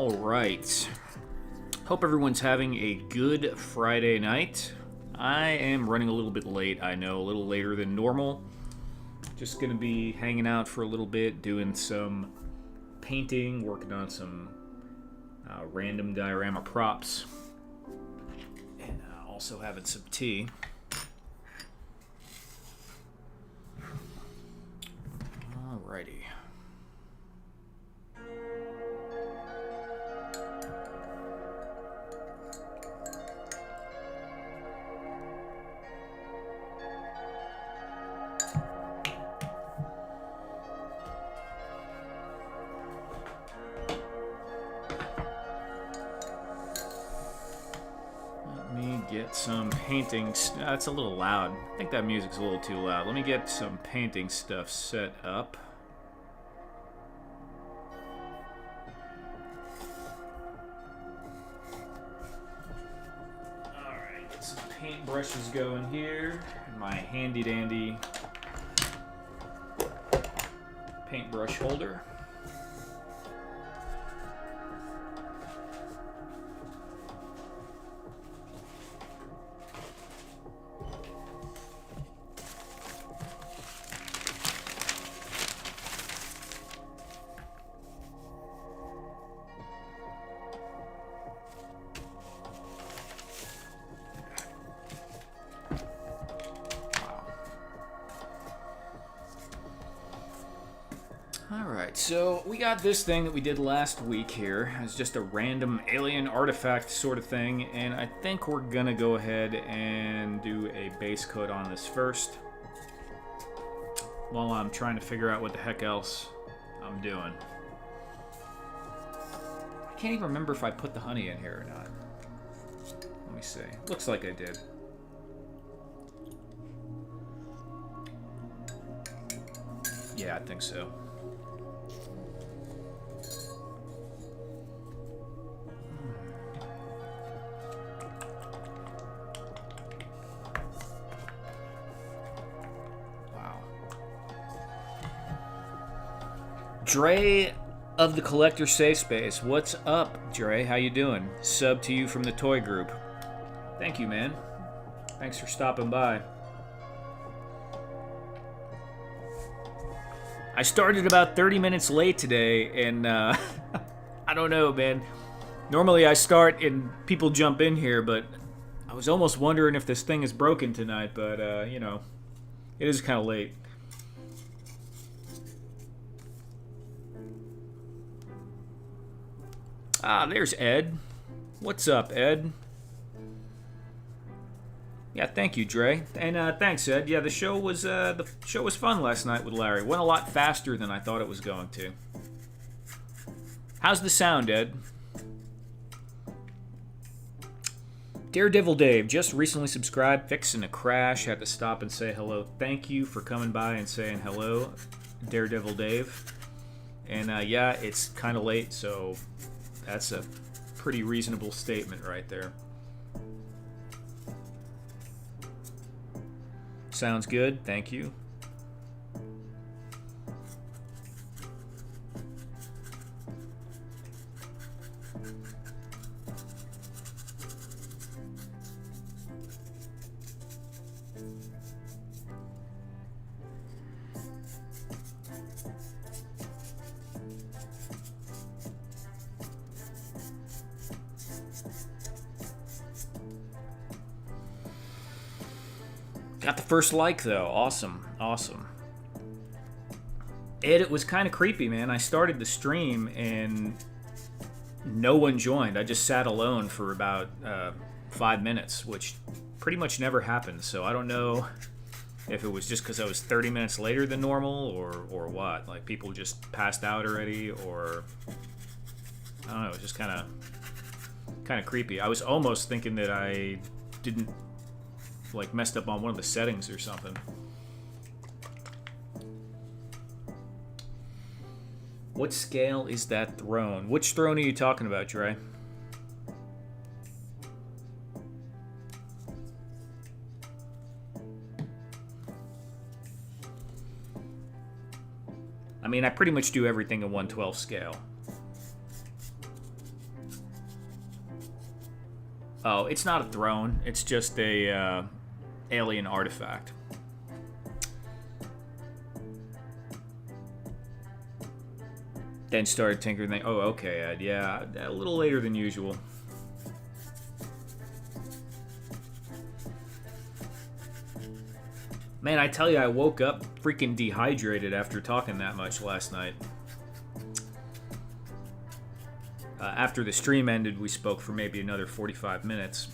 All right. Hope everyone's having a good Friday night. I am running a little bit late, I know, a little later than normal. Just gonna be hanging out for a little bit, doing some painting, working on some random diorama props, and also having some tea. Alrighty. Get some painting. That's a little loud. I think that music's a little too loud. Let me get some painting stuff set up. Alright, get some paint brushes going here. And my handy dandy paintbrush holder. So we got this thing that we did last week here. It's just a random alien artifact sort of thing, and I think we're gonna go ahead and do a base coat on this first while I'm trying to figure out what the heck else I'm doing. I can't even remember if I put the honey in here or not. Let me see. Looks like I did. Yeah, I think so. Dre of the Collector Safe Space. What's up, Dre? How you doing? Sub to you from the toy group. Thank you, man. Thanks for stopping by. I started about 30 minutes late today, and I don't know, man. Normally I start and people jump in here, but I was almost wondering if this thing is broken tonight, but, you know, it is kind of late. Ah, there's Ed. What's up, Ed? Yeah, thank you, Dre. And thanks, Ed. Yeah, the show was fun last night with Larry. Went a lot faster than I thought it was going to. How's the sound, Ed? Daredevil Dave just recently subscribed, fixing a crash. Had to stop and say hello. Thank you for coming by and saying hello, Daredevil Dave. And yeah, it's kind of late, so that's a pretty reasonable statement right there. Sounds good. Thank you. Got the first like, though. Awesome. Awesome. Ed, it was kind of creepy, man. I started the stream, and no one joined. I just sat alone for about 5 minutes, which pretty much never happens. So I don't know if it was just because I was 30 minutes later than normal, or what. Like, people just passed out already, or I don't know. It was just kind of creepy. I was almost thinking that I didn't, like, messed up on one of the settings or something. What scale is that throne? Which throne are you talking about, Dre? I mean, I pretty much do everything in 1/12 scale. Oh, it's not a throne. It's just a alien artifact. Then started tinkering. Oh, okay, Ed. Yeah, a little later than usual. Man, I tell you, I woke up freaking dehydrated after talking that much last night. After the stream ended, we spoke for maybe another 45 minutes.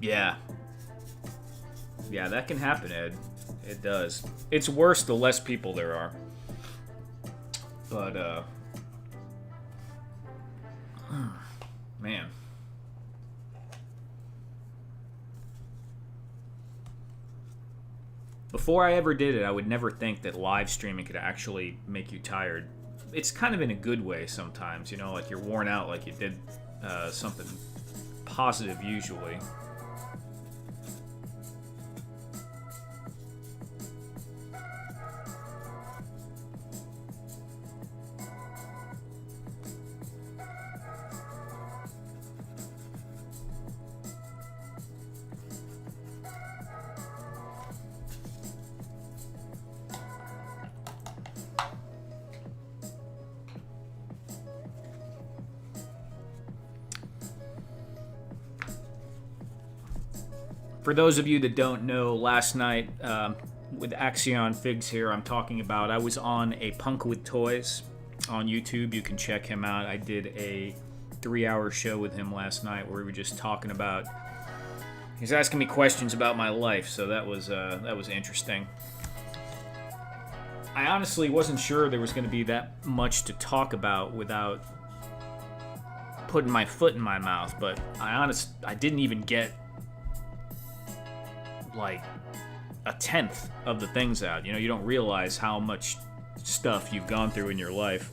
Yeah. Yeah, that can happen, Ed. It does. It's worse the less people there are. But, man. Before I ever did it, I would never think that live streaming could actually make you tired. It's kind of in a good way sometimes, you know, like you're worn out like you did something positive usually. For those of you that don't know, last night with Axion Figs here, I'm talking about, I was on a Punk with Toys on YouTube. You can check him out. I did a 3-hour show with him last night where we were just talking about, he was asking me questions about my life, so that was interesting. I honestly wasn't sure there was going to be that much to talk about without putting my foot in my mouth, but I didn't even get like a tenth of the things out. You know, you don't realize how much stuff you've gone through in your life.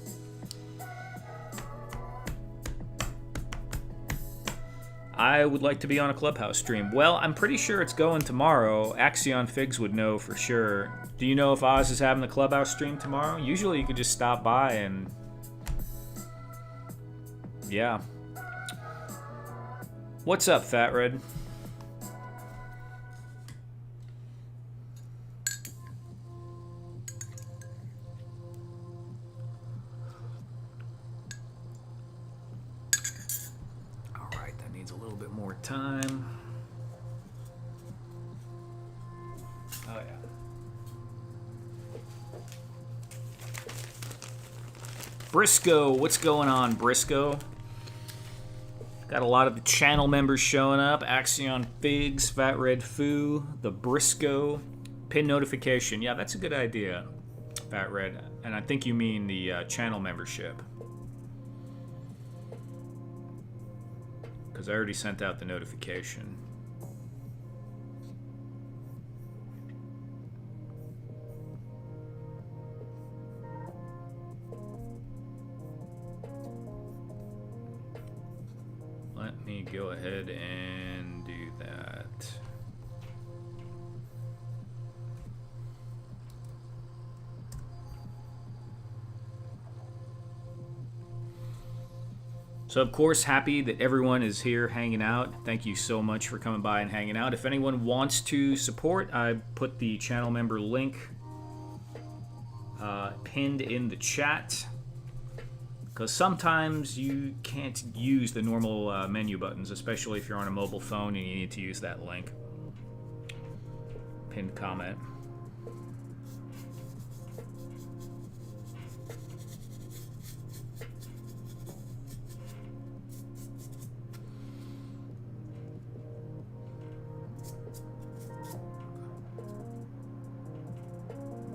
I would like to be on a Clubhouse stream. Well, I'm pretty sure it's going tomorrow. Axion Figs would know for sure. Do you know if Oz is having the Clubhouse stream tomorrow? Usually you could just stop by and... yeah. What's up, Fat Red? Time. Oh yeah. Briscoe, what's going on, Briscoe? Got a lot of the channel members showing up. Axion Figs, Fat Red Foo, the Briscoe. Pin notification. Yeah, that's a good idea, Fat Red. And I think you mean the channel membership. Because I already sent out the notification. Let me go ahead and do that. So, of course, happy that everyone is here hanging out. Thank you so much for coming by and hanging out. If anyone wants to support, I put the channel member link pinned in the chat. Because sometimes you can't use the normal menu buttons, especially if you're on a mobile phone and you need to use that link. Pinned comment.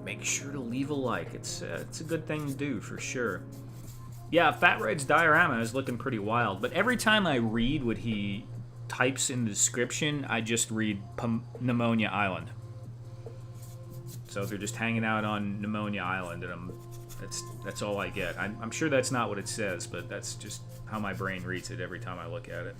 Make sure to leave a like. It's a good thing to do for sure. Yeah, Fat Red's diorama is looking pretty wild, but every time I read what he types in the description, I just read Pneumonia Island. So they're just hanging out on Pneumonia Island, and that's all I get. I'm sure that's not what it says, but that's just how my brain reads it every time I look at it.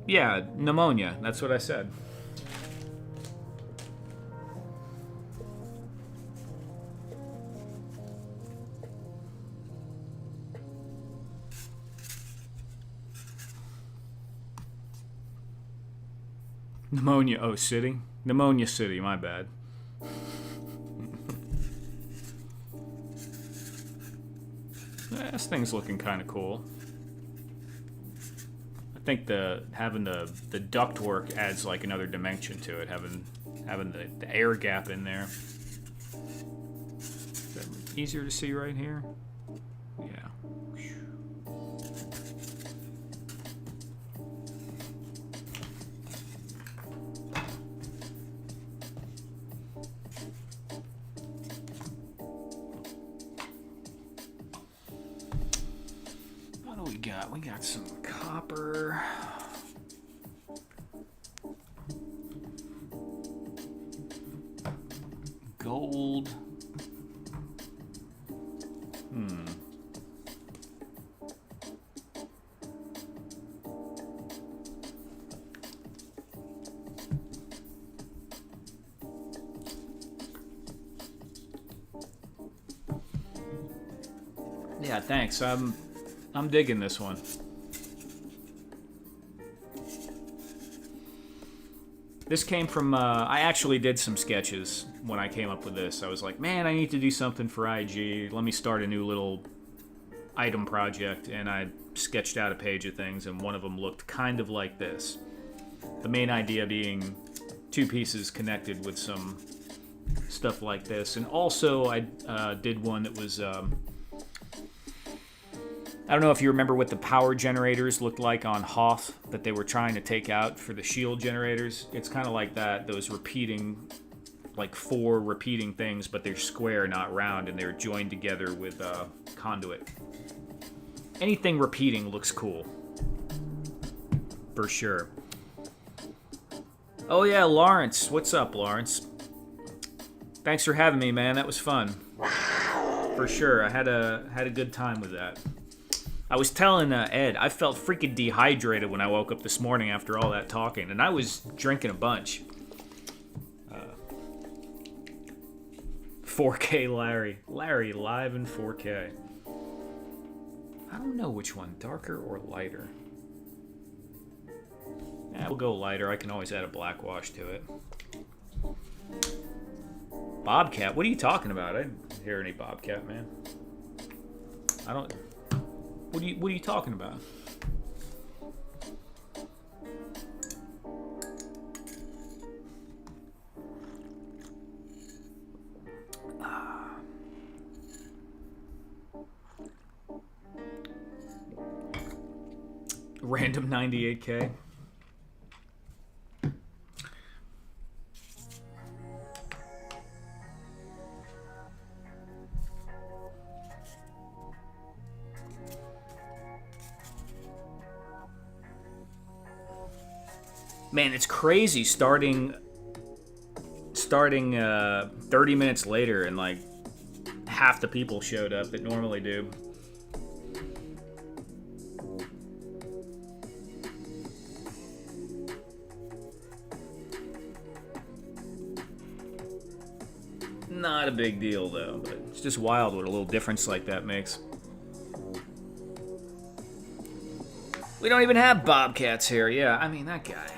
Yeah, pneumonia. That's what I said. Pneumonia. Oh, city? Pneumonia City, my bad. This thing's looking kind of cool. I think having the ductwork adds like another dimension to it, having the air gap in there. Is that easier to see right here? Yeah. What do we got? We got some copper. Gold. Yeah, thanks. I'm digging this one. This came from, I actually did some sketches when I came up with this. I was like, man, I need to do something for IG. Let me start a new little item project. And I sketched out a page of things, and one of them looked kind of like this. The main idea being two pieces connected with some stuff like this. And also I did one that was... I don't know if you remember what the power generators looked like on Hoth that they were trying to take out for the shield generators. It's kind of like that, those repeating, like 4 repeating things, but they're square, not round, and they're joined together with conduit. Anything repeating looks cool. For sure. Oh yeah, Lawrence. What's up, Lawrence? Thanks for having me, man. That was fun. For sure. I had a good time with that. I was telling Ed, I felt freaking dehydrated when I woke up this morning after all that talking, and I was drinking a bunch. 4K Larry. Larry live in 4K. I don't know which one, darker or lighter. Yeah, we'll go lighter. I can always add a black wash to it. Bobcat? What are you talking about? I didn't hear any Bobcat, man. I don't... What are you talking about? Random 98K. Man, it's crazy starting 30 minutes later and like half the people showed up that normally do. Not a big deal though, but it's just wild what a little difference like that makes. We don't even have Bobcats here. Yeah, I mean, that guy.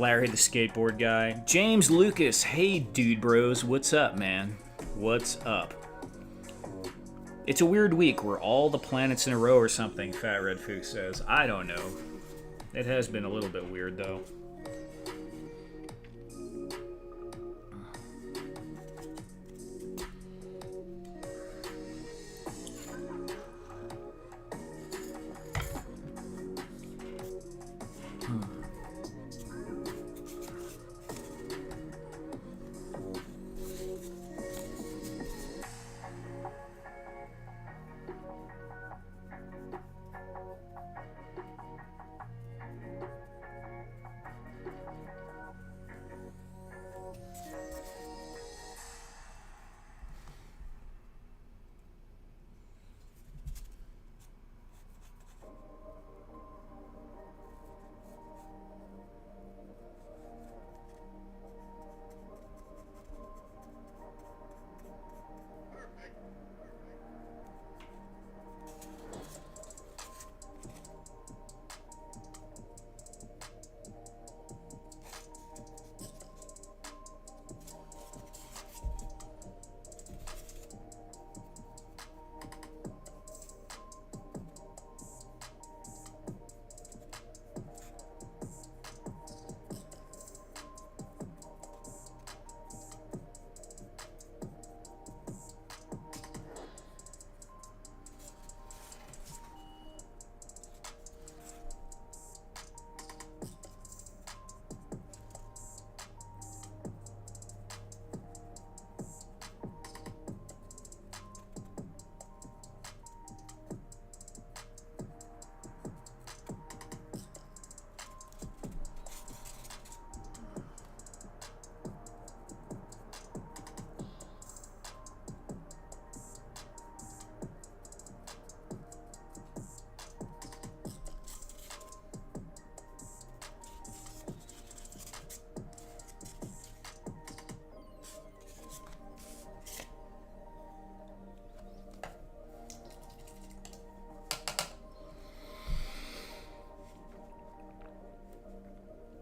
Larry the skateboard guy. James Lucas, hey dude bros, what's up, man? What's up? It's a weird week. We're all the planets in a row or something, Fat Red Fook says. I don't know. It has been a little bit weird, though.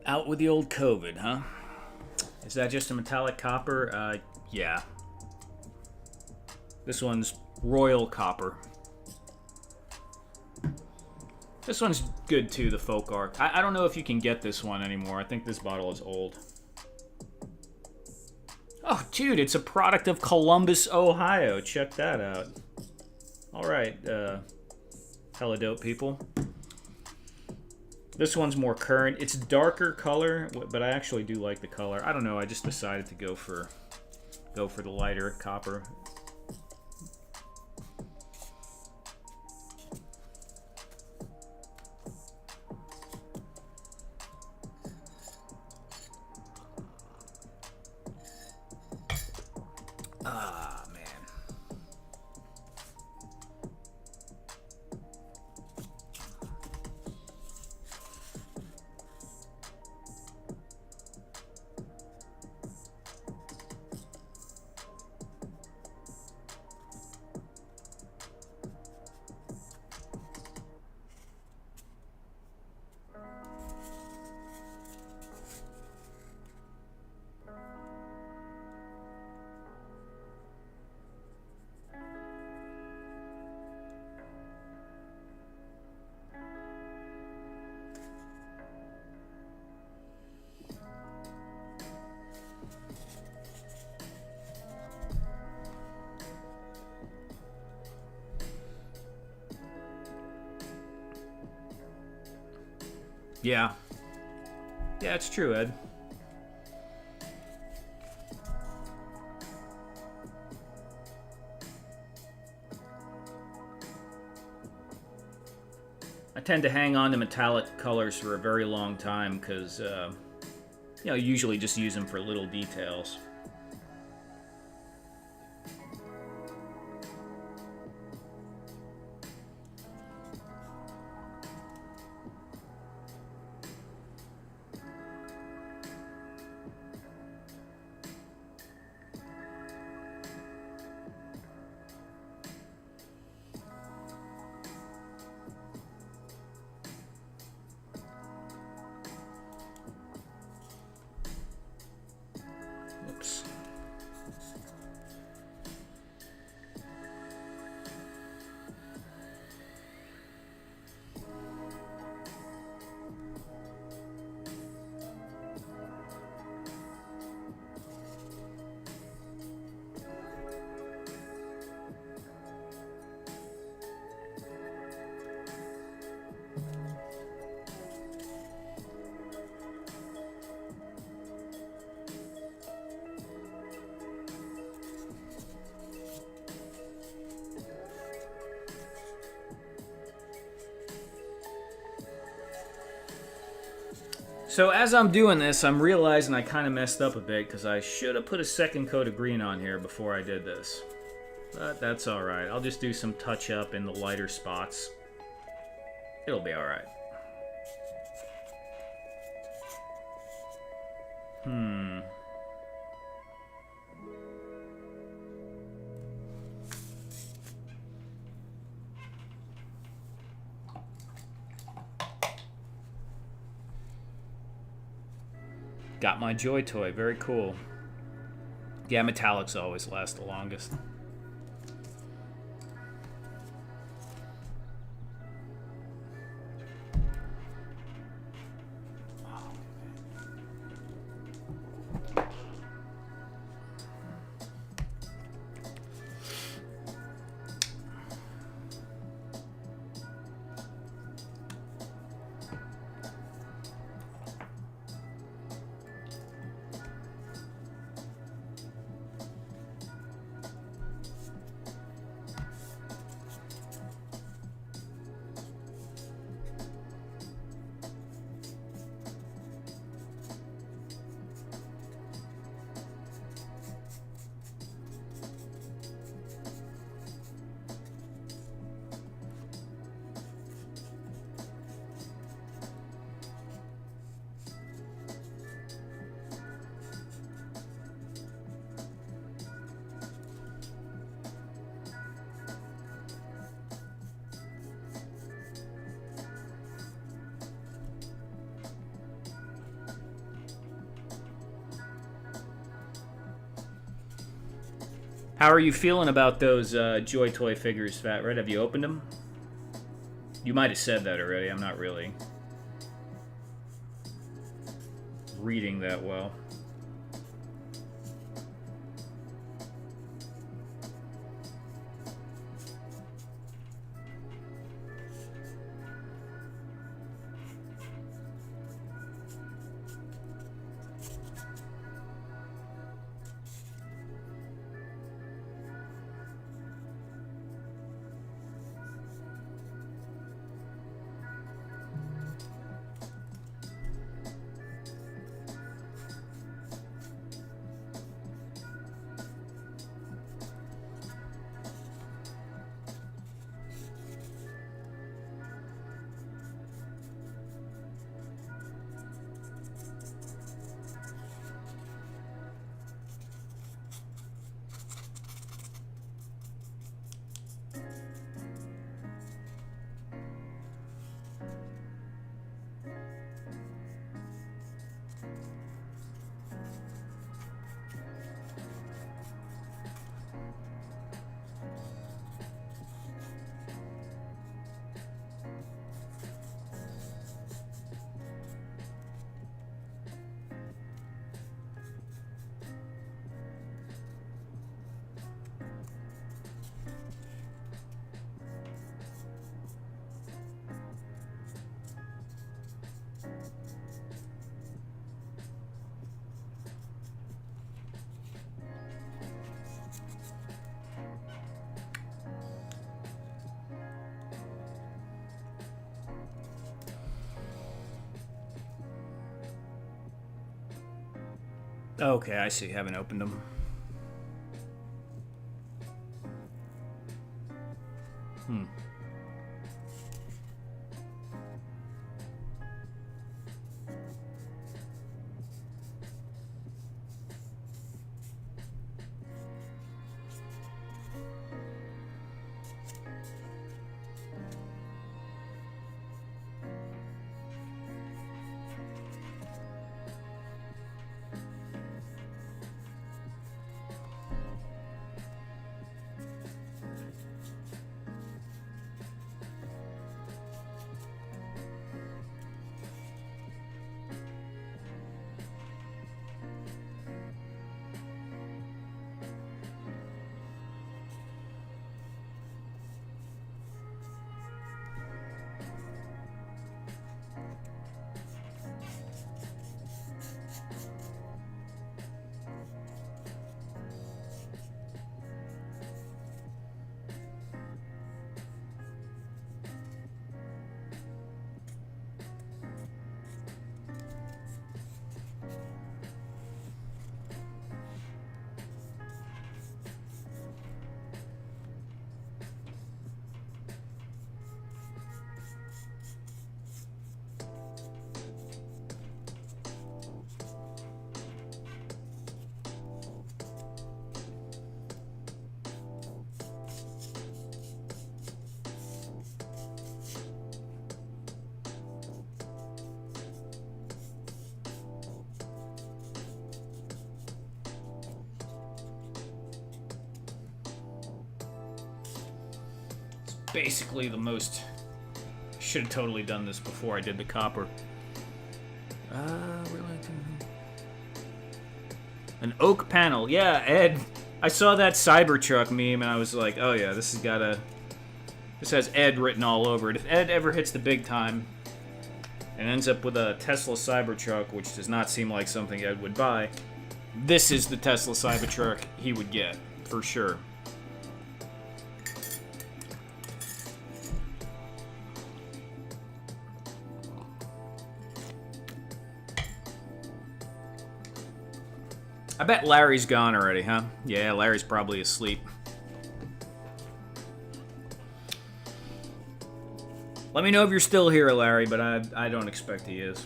Out with the old COVID, huh? Is that just a metallic copper? Yeah. This one's royal copper. This one's good too, the folk art. I don't know if you can get this one anymore. I think this bottle is old. Oh, dude, it's a product of Columbus, Ohio. Check that out. All right, hella dope people. This one's more current. It's darker color, but I actually do like the color. I don't know. I just decided to go for the lighter copper. Ah, man. Yeah. Yeah, it's true, Ed. I tend to hang on to metallic colors for a very long time because, usually just use them for little details. So as I'm doing this, I'm realizing I kind of messed up a bit because I should have put a second coat of green on here before I did this. But that's alright. I'll just do some touch up in the lighter spots. It'll be alright. Got my Joy Toy. Very cool. Yeah, metallics always last the longest. How are you feeling about those Joy Toy figures, Fat Red? Have you opened them? You might have said that already. I'm not really reading that well. Okay, I see. Haven't opened them. basically the most... Should have totally done this before I did the copper. An oak panel. Yeah, Ed. I saw that Cybertruck meme and I was like, oh yeah, this has got this has Ed written all over it. If Ed ever hits the big time and ends up with a Tesla Cybertruck, which does not seem like something Ed would buy, this is the Tesla Cybertruck he would get, for sure. I bet Larry's gone already, huh? Yeah, Larry's probably asleep. Let me know if you're still here, Larry, but I don't expect he is.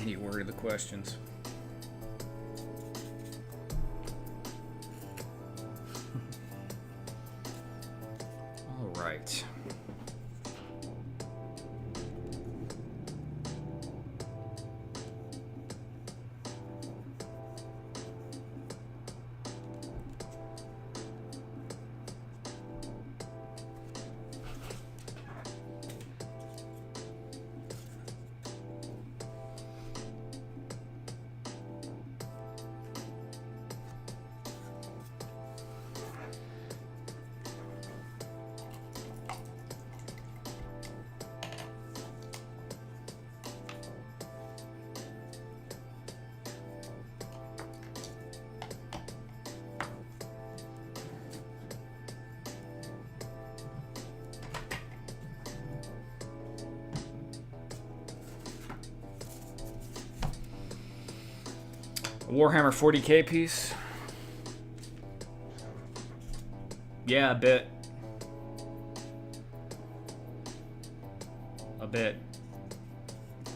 Any word of the questions? All right. A Warhammer 40k piece? Yeah, a bit. A bit.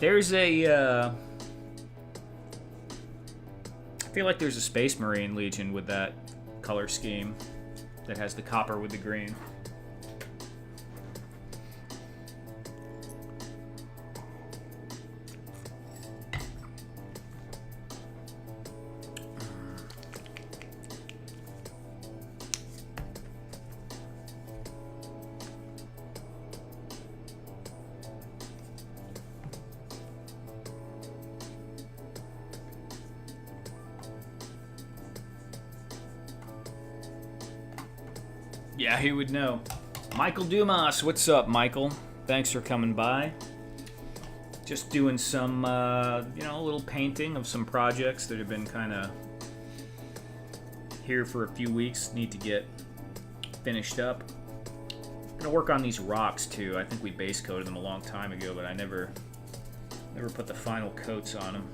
There's a, I feel like there's a Space Marine Legion with that color scheme that has the copper with the green. Yeah, he would know. Michael Dumas, what's up, Michael? Thanks for coming by. Just doing some, you know, a little painting of some projects that have been kind of here for a few weeks. Need to get finished up. Gonna work on these rocks too. I think we base coated them a long time ago, but I never put the final coats on them.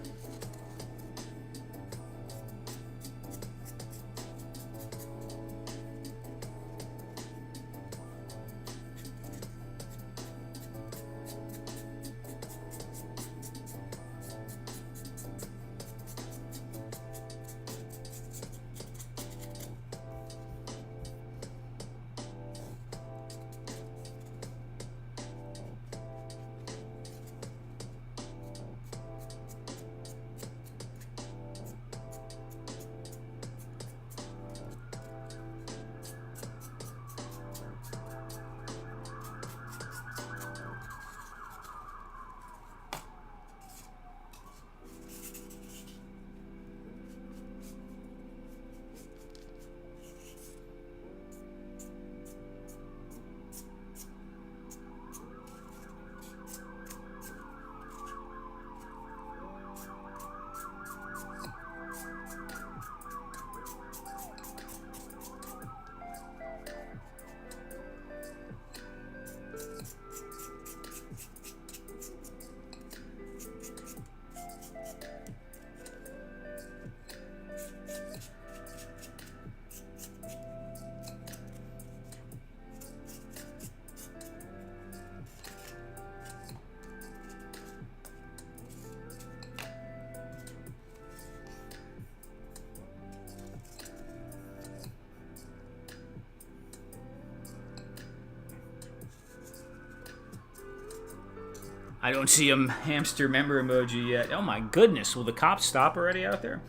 I don't see a hamster member emoji yet. Oh my goodness, will the cops stop already out there?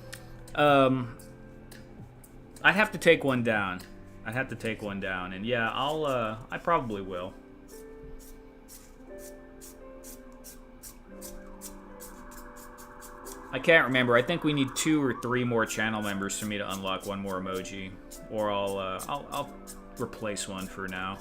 I'd have to take one down. I'd have to take one down, and yeah, I probably will. I can't remember. I think we need 2 or 3 more channel members for me to unlock one more emoji, or I'll replace one for now.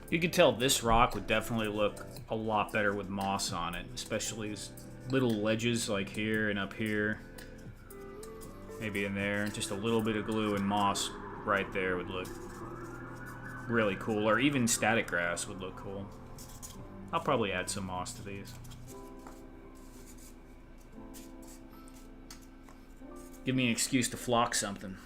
You can tell this rock would definitely look a lot better with moss on it, especially these little ledges like here and up here. Maybe in there. Just a little bit of glue and moss right there would look really cool, or even static grass would look cool. I'll probably add some moss to these. Give me an excuse to flock something.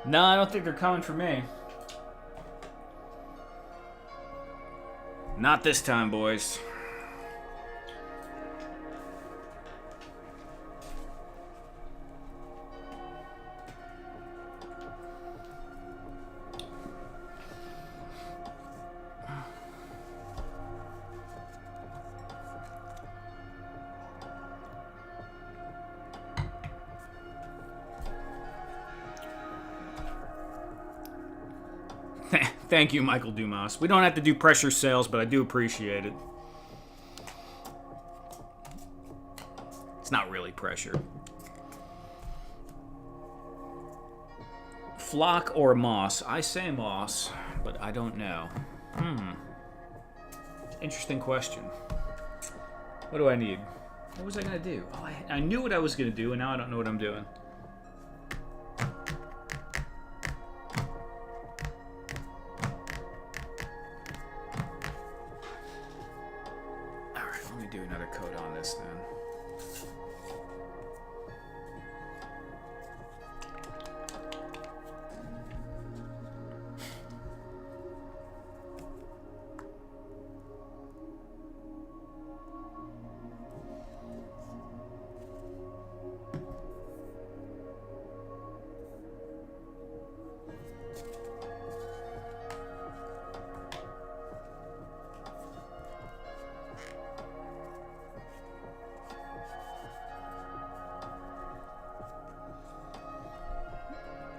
No, I don't think they're coming for me. Not this time, boys. Thank you, Michael Dumas. We don't have to do pressure sales, but I do appreciate it. It's not really pressure. Flock or moss? I say moss, but I don't know. Interesting question. What do I need? What was I going to do? Oh, I knew what I was going to do, and now I don't know what I'm doing.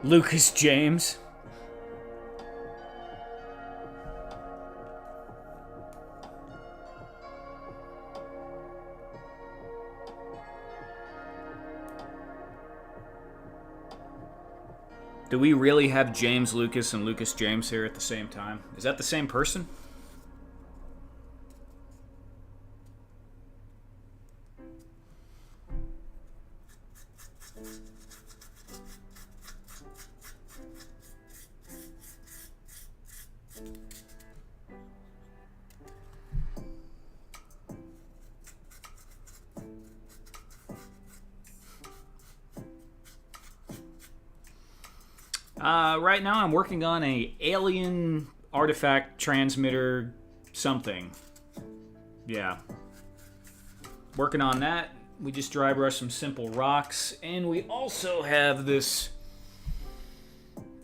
Lucas James. Do we really have James Lucas and Lucas James here at the same time? Is that the same person? Right now I'm working on a alien artifact transmitter something. Yeah. Working on that. We just dry brush some simple rocks, and we also have this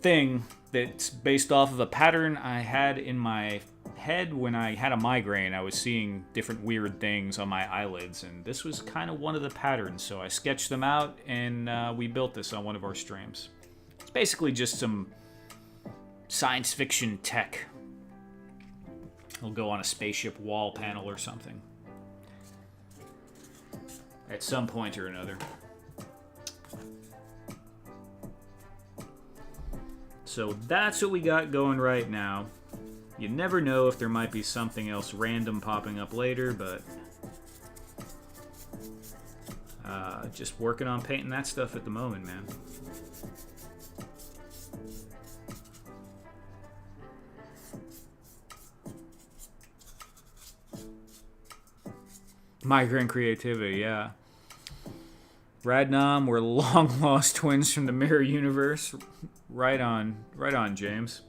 thing that's based off of a pattern I had in my head when I had a migraine. I was seeing different weird things on my eyelids, and this was kind of one of the patterns, so I sketched them out, and we built this on one of our streams. It's basically just some science fiction tech. It'll go on a spaceship wall panel or something. At some point or another. So that's what we got going right now. You never know if there might be something else random popping up later, but just working on painting that stuff at the moment, man. Migrant creativity, yeah. Radnom, we're long lost twins from the mirror universe. Right on, James.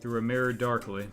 Through a mirror darkly.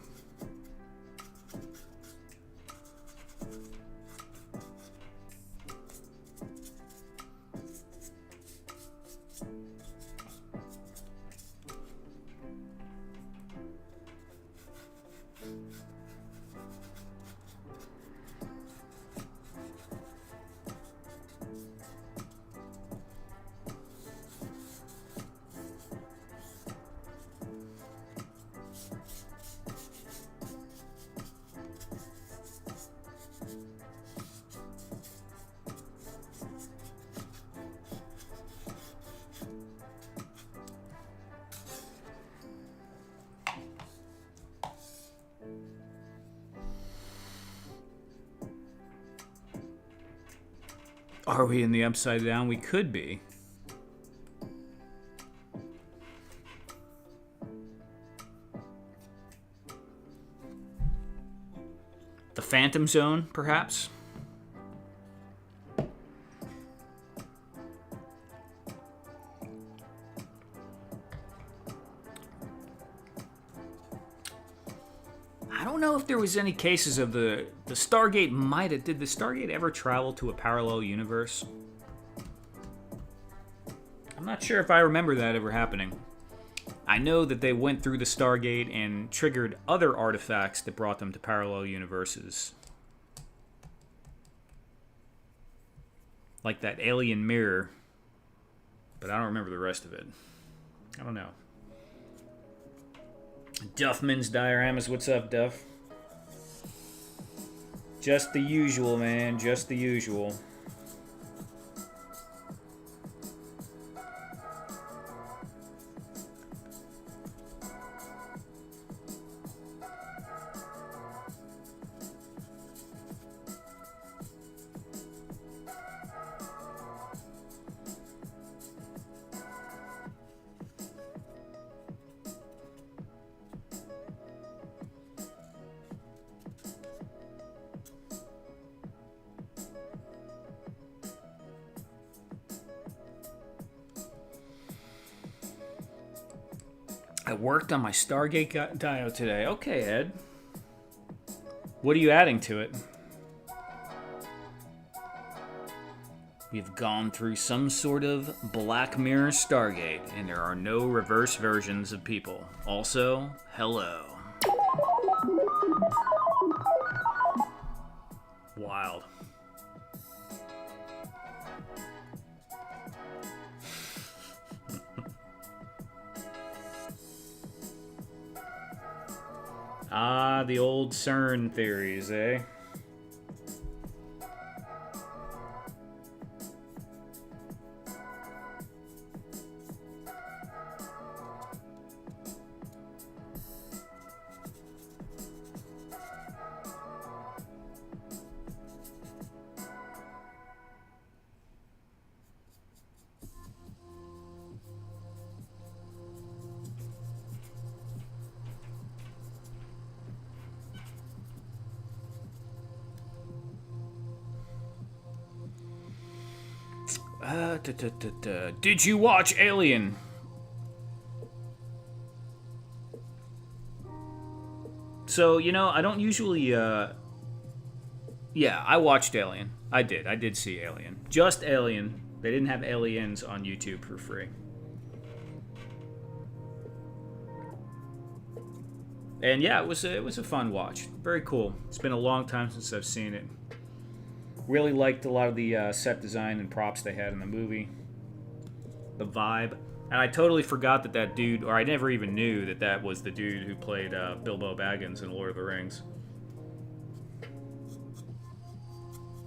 Are we in the upside down? We could be. The Phantom Zone, perhaps? I don't know if there was any cases of the Stargate might have... Did the Stargate ever travel to a parallel universe? I'm not sure if I remember that ever happening. I know that they went through the Stargate and triggered other artifacts that brought them to parallel universes. Like that alien mirror. But I don't remember the rest of it. I don't know. Duffman's dioramas, what's up, Duff? Just the usual, man, just the usual. I worked on my Stargate dio today. Okay, Ed. What are you adding to it? We've gone through some sort of Black Mirror Stargate, and there are no reverse versions of people. Also, hello. Wild. Ah, the old CERN theories, eh? Did you watch Alien? So, you know, I don't usually, yeah, I watched Alien. I did see Alien. Just Alien. They didn't have Aliens on YouTube for free. And yeah, it was a fun watch. Very cool. It's been a long time since I've seen it. Really liked a lot of the set design and props they had in the movie. The vibe. And I totally forgot that dude, or I never even knew that was the dude who played Bilbo Baggins in Lord of the Rings.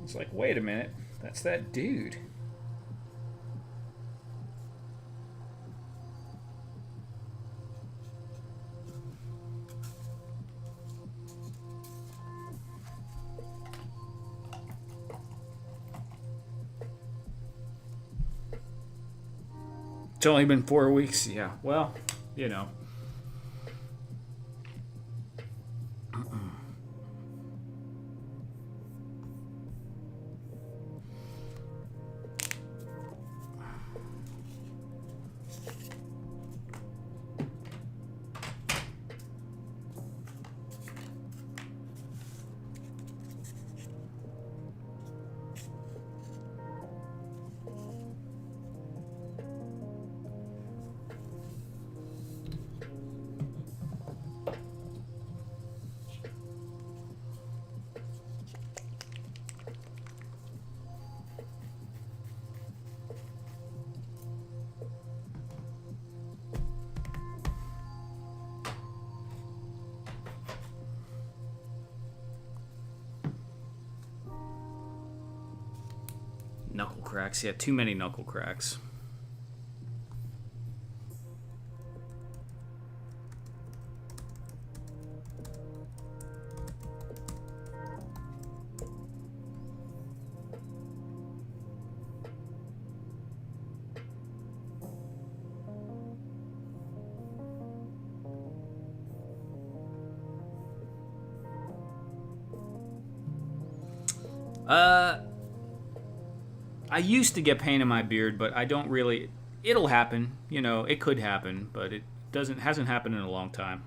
It's like, wait a minute, that's that dude. It's only been 4 weeks. Yeah, well, you know. Knuckle cracks. Yeah, too many knuckle cracks. I used to get pain in my beard, but I don't really. It'll happen, you know. It could happen, but it hasn't happened in a long time.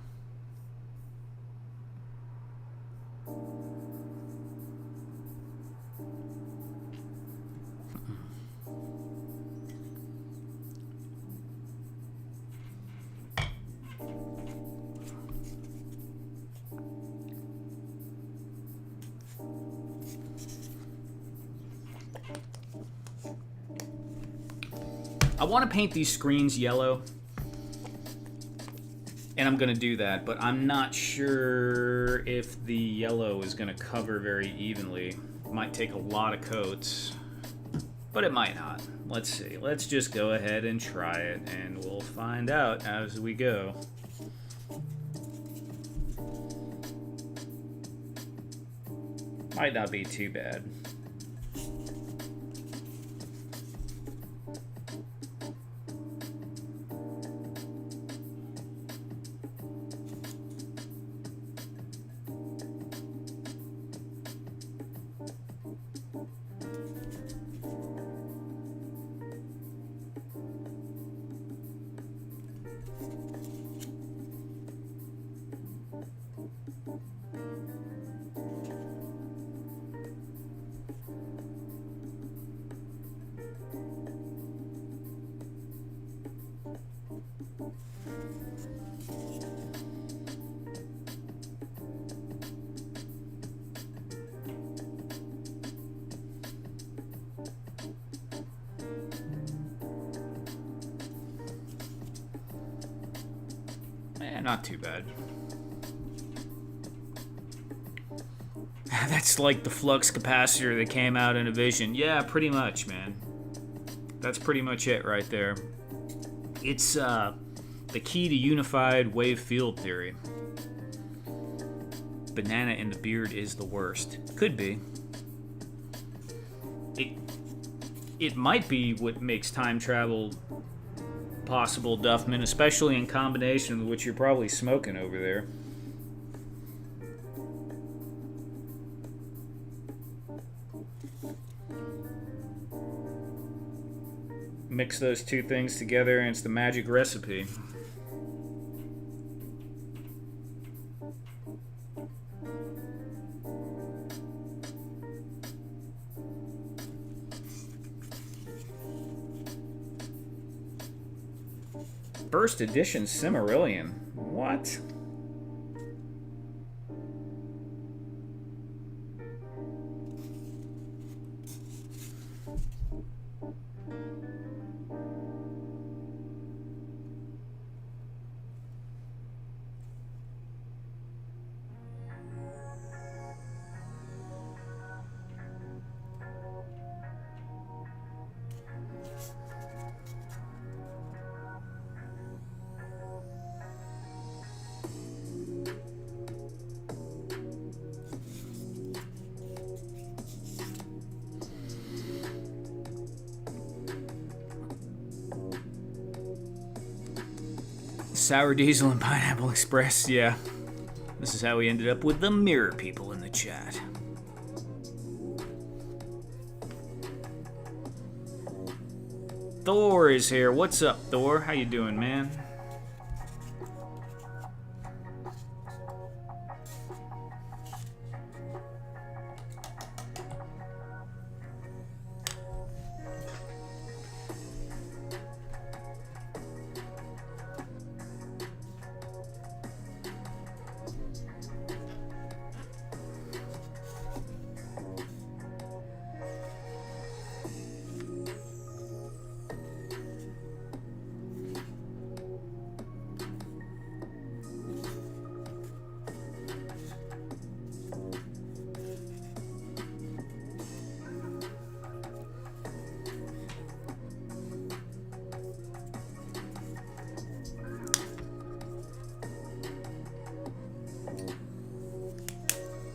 I want to paint these screens yellow, and I'm going to do that, but I'm not sure if the yellow is going to cover very evenly. It might take a lot of coats, but it might not. Let's see. Let's just go ahead and try it, and we'll find out as we go. Might not be too bad. Not too bad. That's like the flux capacitor that came out in a vision. Yeah, pretty much, man. That's pretty much it right there. It's the key to unified wave field theory. Banana in the beard is the worst. Could be. It might be what makes time travel possible, Duffman, especially in combination with what you're probably smoking over there. Mix those two things together and it's the magic recipe. First edition Cimmerillion. What? Sour Diesel and Pineapple Express, yeah. This is how we ended up with the mirror people in the chat. Thor is here. What's up, Thor? How you doing, man?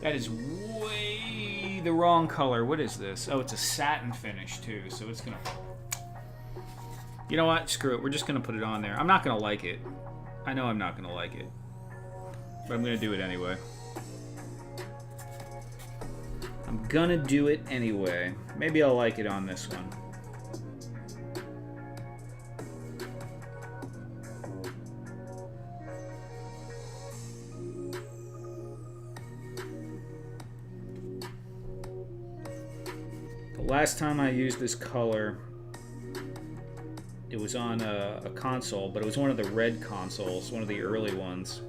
That is way the wrong color. What is this? Oh, it's a satin finish too, so it's gonna... You know what? Screw it. We're just gonna put it on there. I'm not gonna like it. I know I'm not gonna like it. But I'm gonna do it anyway. I'm gonna do it anyway. Maybe I'll like it on this one. Last time I used this color, it was on a console, but it was one of the red consoles, one of the early ones.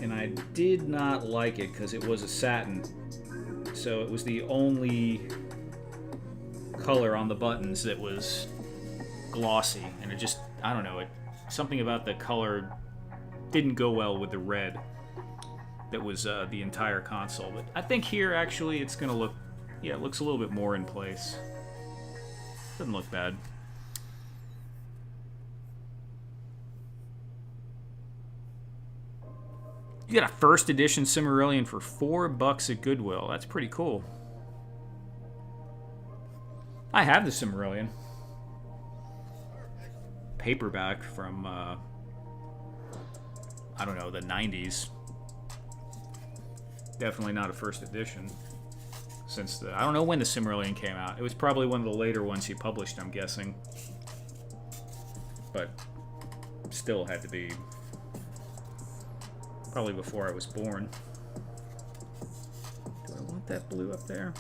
And I did not like it because it was a satin. So it was the only color on the buttons that was glossy. And it just, I don't know, something about the color didn't go well with the red that was the entire console. But I think here, actually, it's going to look... Yeah, it looks a little bit more in place. Doesn't look bad. You got a first edition Silmarillion for $4 at Goodwill. That's pretty cool. I have the Silmarillion. Paperback from, I don't know, the 90s. Definitely not a first edition. Since I don't know when the Silmarillion came out. It was probably one of the later ones he published, I'm guessing. But still had to be probably before I was born. Do I want that blue up there?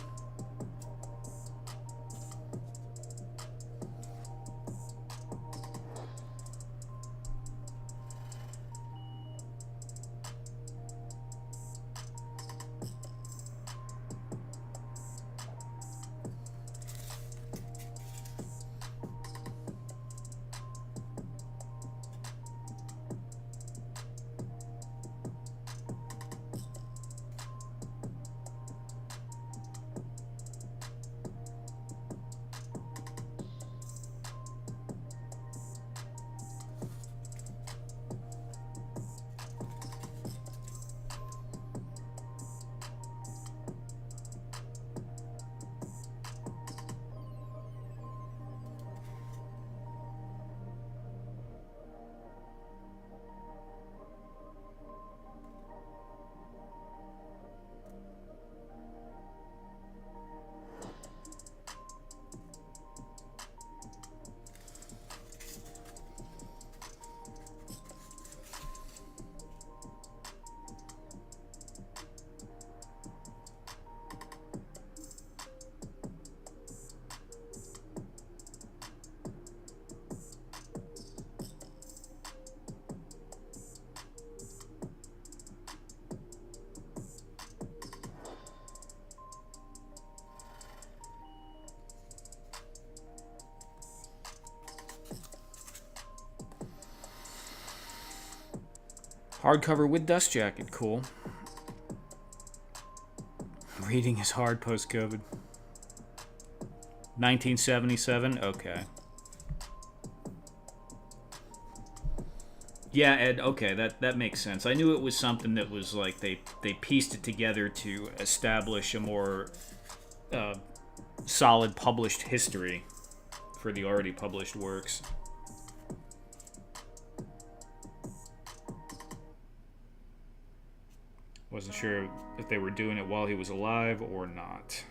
Hardcover with dust jacket, cool. Reading is hard post-COVID. 1977, okay. Yeah, Ed, okay, that makes sense. I knew it was something that was like they pieced it together to establish a more solid published history for the already published works. Wasn't sure if they were doing it while he was alive or not.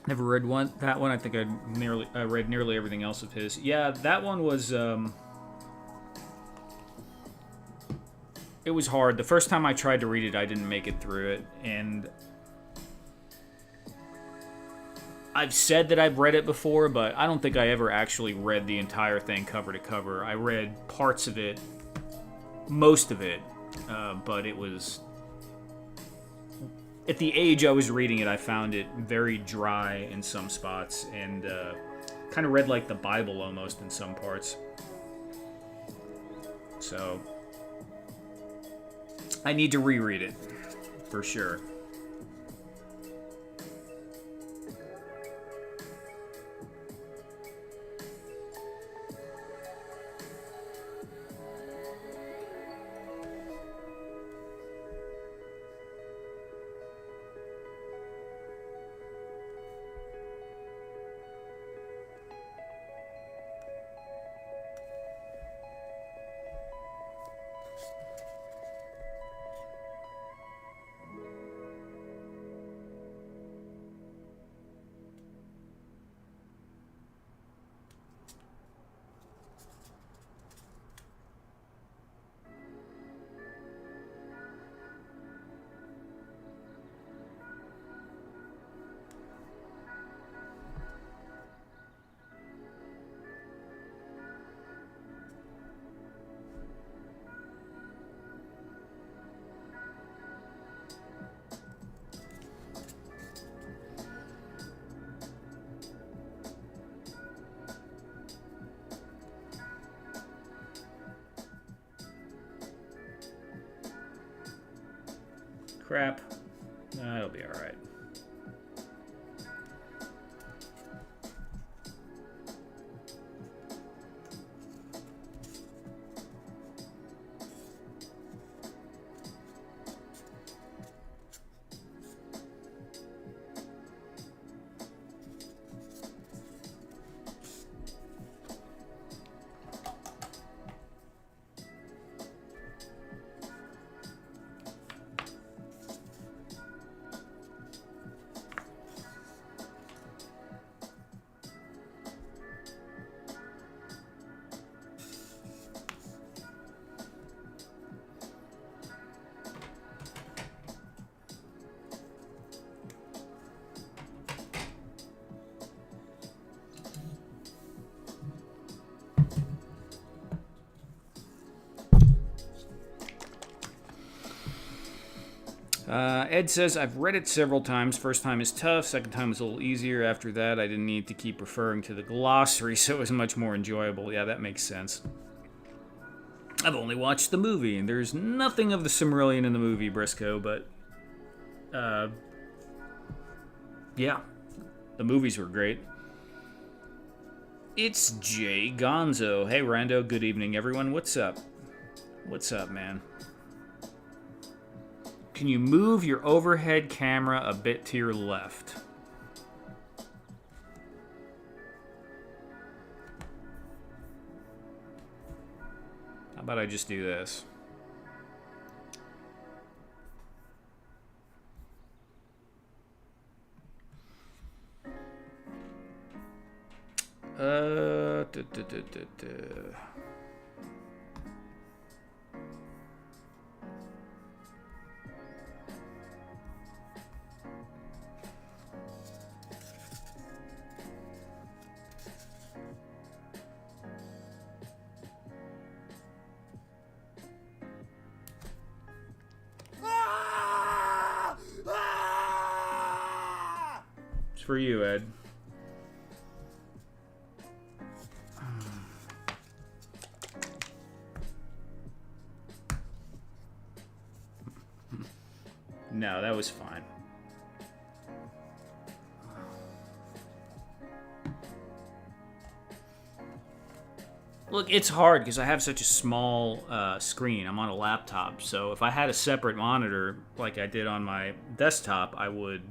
Never read that one. I think I read nearly everything else of his. Yeah, that one was it was hard. The first time I tried to read it, I didn't make it through it, and I've said that I've read it before, but I don't think I ever actually read the entire thing cover to cover. I read parts of it, most of it, but it was... At the age I was reading it, I found it very dry in some spots, and kind of read like the Bible almost in some parts. So, I need to reread it, for sure. Crap. It'll be alright. Ed says, I've read it several times. First time is tough. Second time is a little easier. After that, I didn't need to keep referring to the glossary, so it was much more enjoyable. Yeah, that makes sense. I've only watched the movie, and there's nothing of the Silmarillion in the movie, Briscoe, but... yeah. The movies were great. It's Jay Gonzo. Hey, Rando. Good evening, everyone. What's up? What's up, man? Can you move your overhead camera a bit to your left? How about I just do this? It's for you, Ed. No, that was fine. Look, it's hard because I have such a small screen. I'm on a laptop, so if I had a separate monitor like I did on my desktop, I would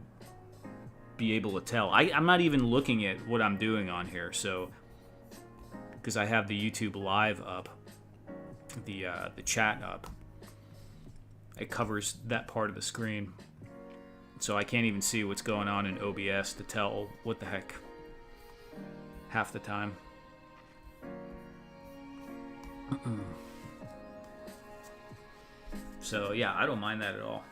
be able to tell. I'm not even looking at what I'm doing on here, so because I have the YouTube Live up, the chat up. It covers that part of the screen, so I can't even see what's going on in OBS to tell what the heck half the time. So yeah, I don't mind that at all.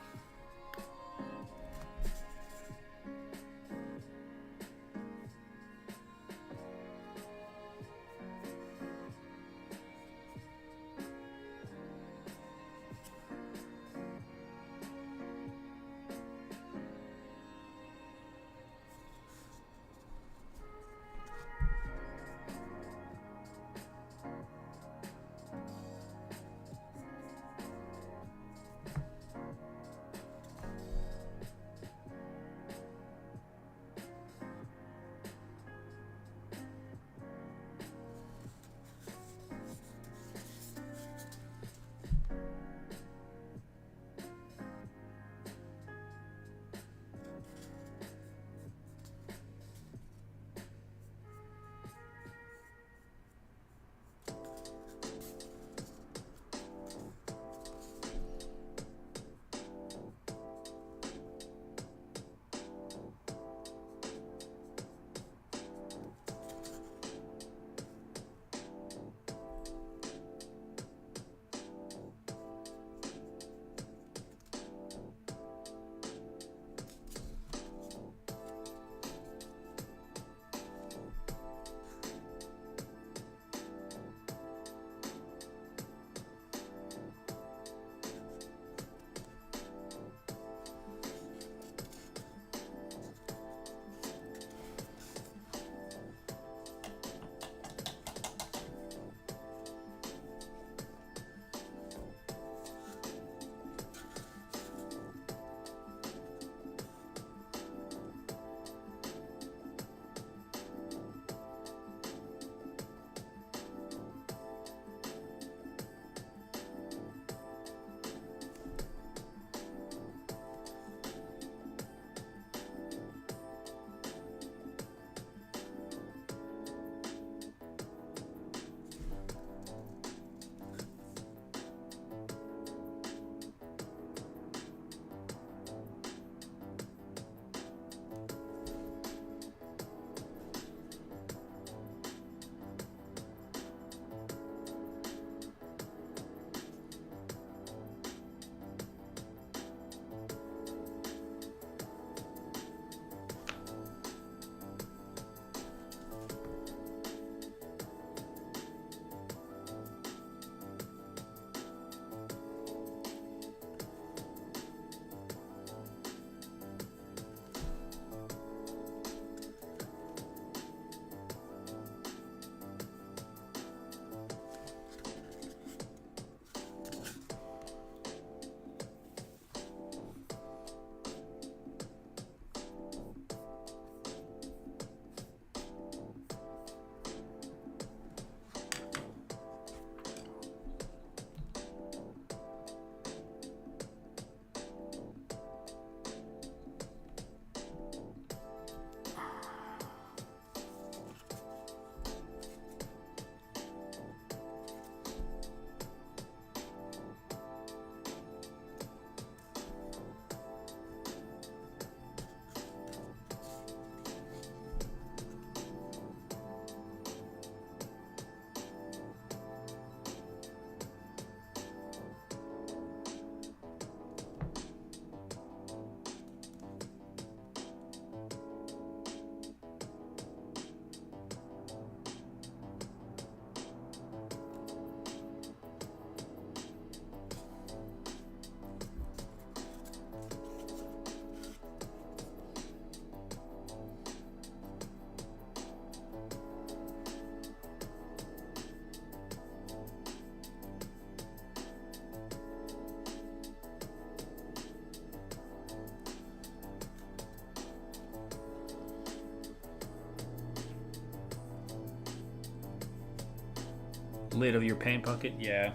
lid of your paint bucket, yeah.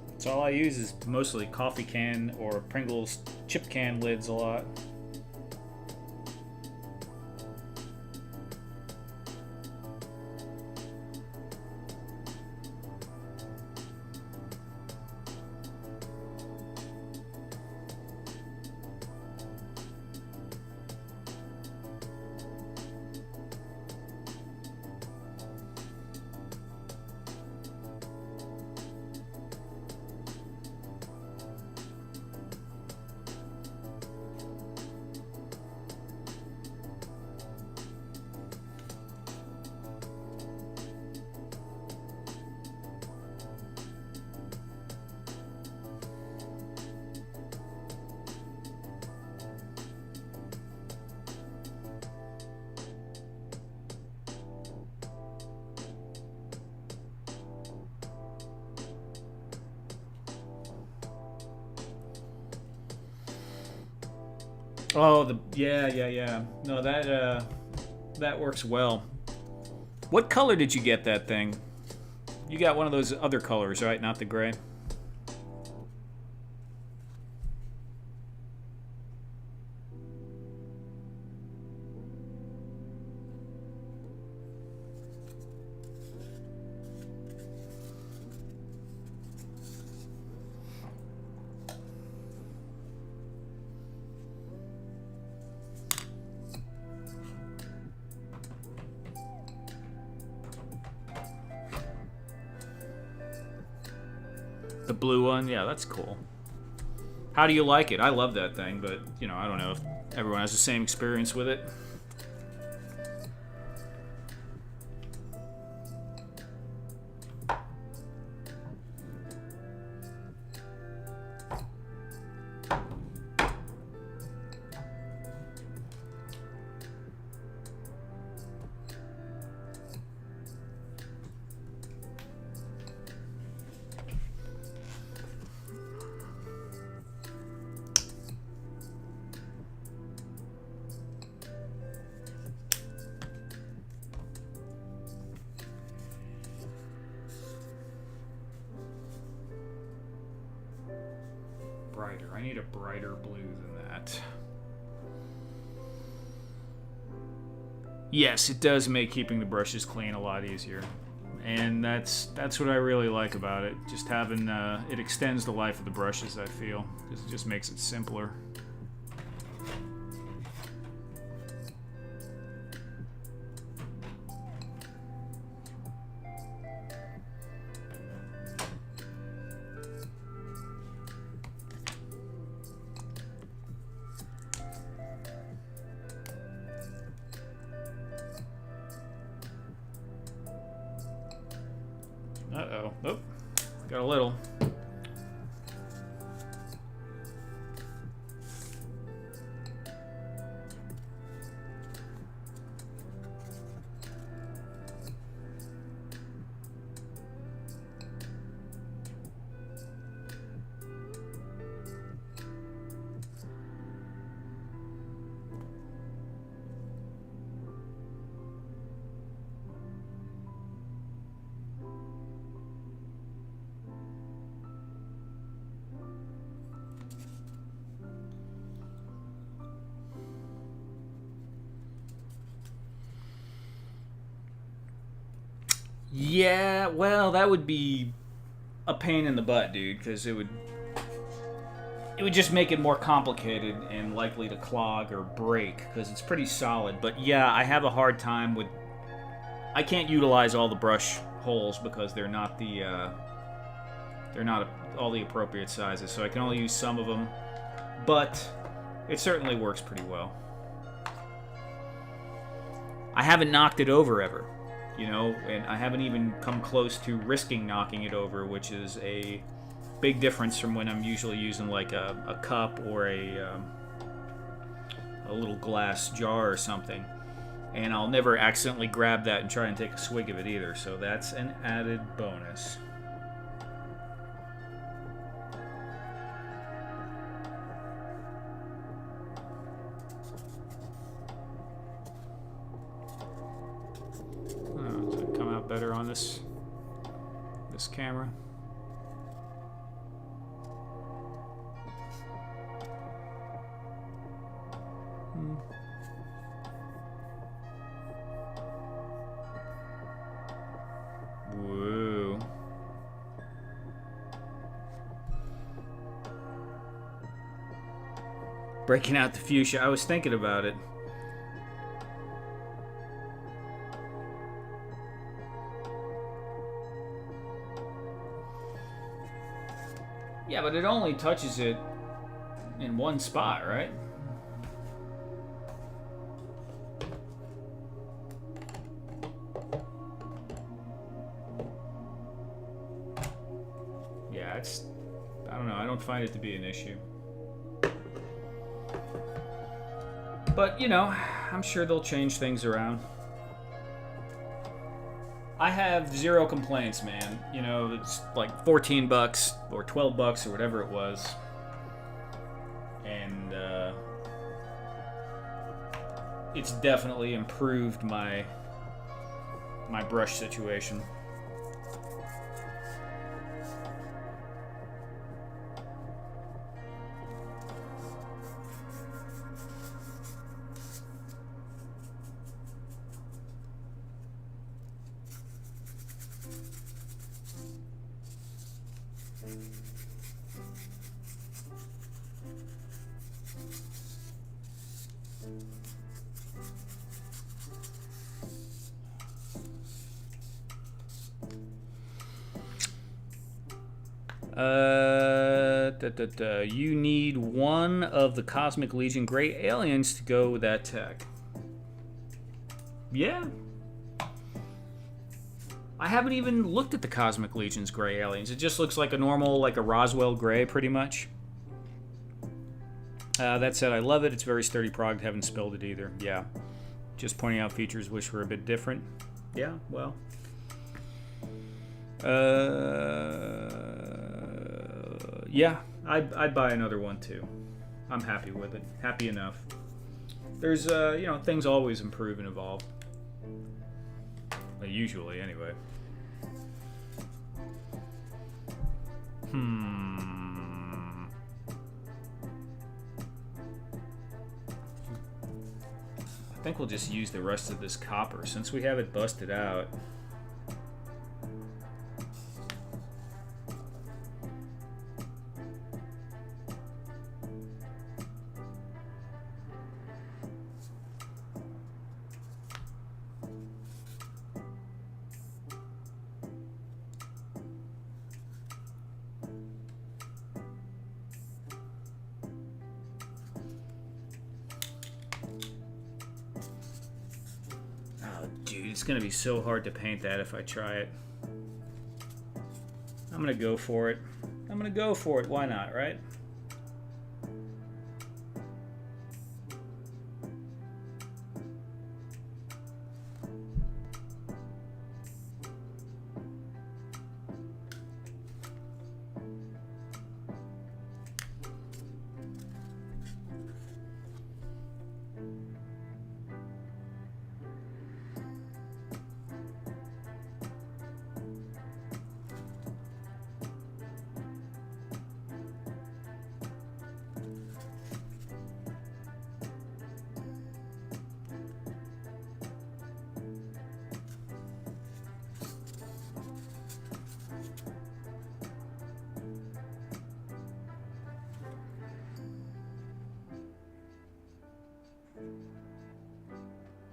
That's all I use is mostly coffee can or Pringles chip can lids a lot. Oh, yeah. No, that works well. What color did you get that thing? You got one of those other colors, right? Not the gray. The blue one, yeah, that's cool. How do you like it? I love that thing, but, you know, I don't know if everyone has the same experience with it. Brighter. I need a brighter blue than that. Yes, it does make keeping the brushes clean a lot easier. And that's what I really like about it. Just having, it extends the life of the brushes, I feel. Because it just makes it simpler. Uh-oh. Oh, got a little. Yeah, well, that would be a pain in the butt, dude, because it would just make it more complicated and likely to clog or break because it's pretty solid. But yeah, I have a hard time with. I can't utilize all the brush holes because they're not all the appropriate sizes, so I can only use some of them. But it certainly works pretty well. I haven't knocked it over ever. You know, and I haven't even come close to risking knocking it over, which is a big difference from when I'm usually using like a cup or a little glass jar or something. And I'll never accidentally grab that and try and take a swig of it either, so that's an added bonus. Better on this this camera. Whoa. Breaking out the fuchsia. I was thinking about it. Yeah, but it only touches it in one spot, right? Yeah, it's... I don't know. I don't find it to be an issue. But, you know, I'm sure they'll change things around. I have zero complaints, man. You know, it's like 14 bucks or 12 bucks or whatever it was. And it's definitely improved my brush situation. You need one of the Cosmic Legion Gray Aliens to go with that tech. Yeah. I haven't even looked at the Cosmic Legion's Gray Aliens. It just looks like a normal, like a Roswell Gray, pretty much. That said, I love it. It's very sturdy product. Haven't spilled it either. Yeah. Just pointing out features which were a bit different. Yeah, well. Yeah, I'd buy another one too. I'm happy with it. Happy enough. There's, you know, things always improve and evolve. Well, usually, anyway. I think we'll just use the rest of this copper since we have it busted out. It's gonna be so hard to paint that if I try it. I'm gonna go for it. I'm gonna go for it. Why not, right?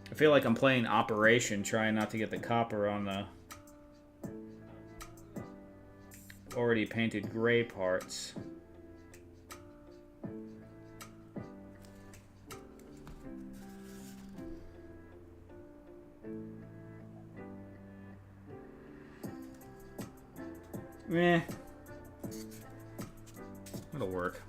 I feel like I'm playing Operation, trying not to get the copper on the already painted gray parts. Meh. It'll work.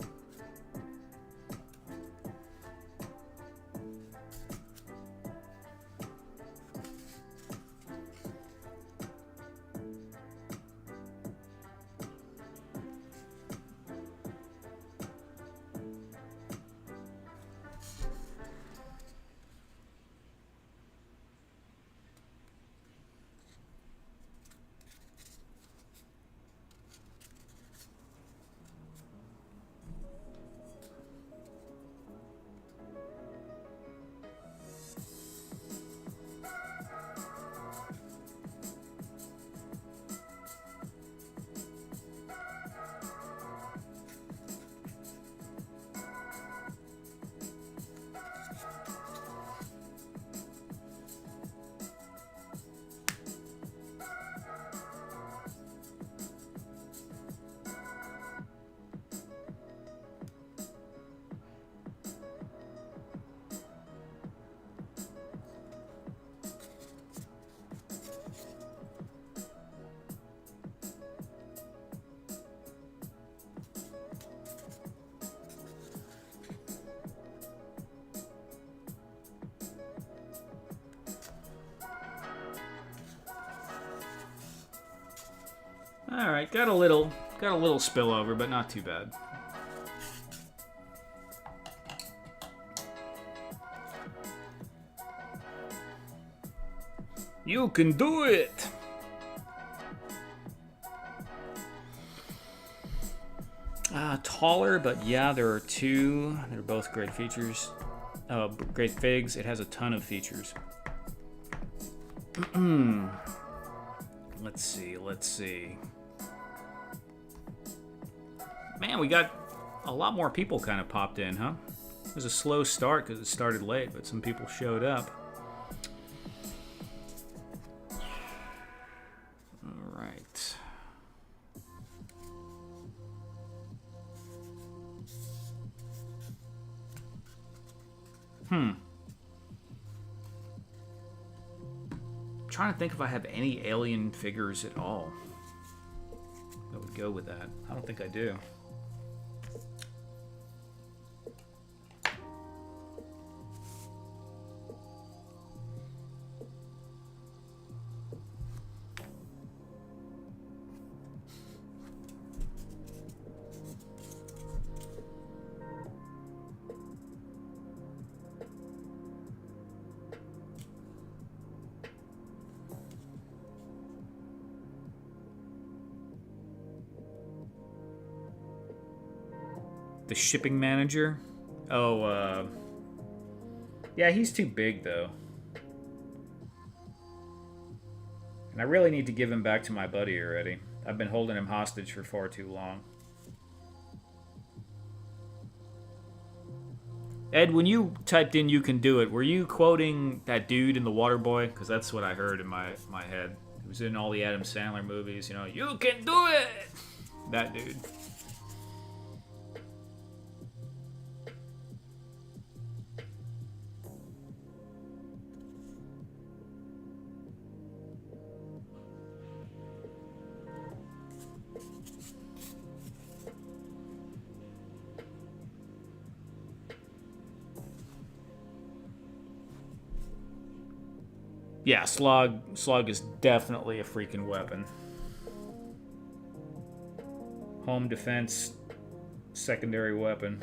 All right, got a little spillover, but not too bad. You can do it. Taller, but yeah, there are two. They're both great features. Great figs. It has a ton of features. Let's see. Man, we got a lot more people kind of popped in, huh? It was a slow start because it started late, but some people showed up. All right. Trying to think if I have any alien figures at all that would go with that. I don't think I do. The shipping manager? Oh, yeah, he's too big, though. And I really need to give him back to my buddy already. I've been holding him hostage for far too long. Ed, when you typed in "you can do it," were you quoting that dude in The Waterboy? Because that's what I heard in my head. He was in all the Adam Sandler movies, you know, "You can do it!" That dude. Yeah, Slug is definitely a freaking weapon. Home defense, secondary weapon.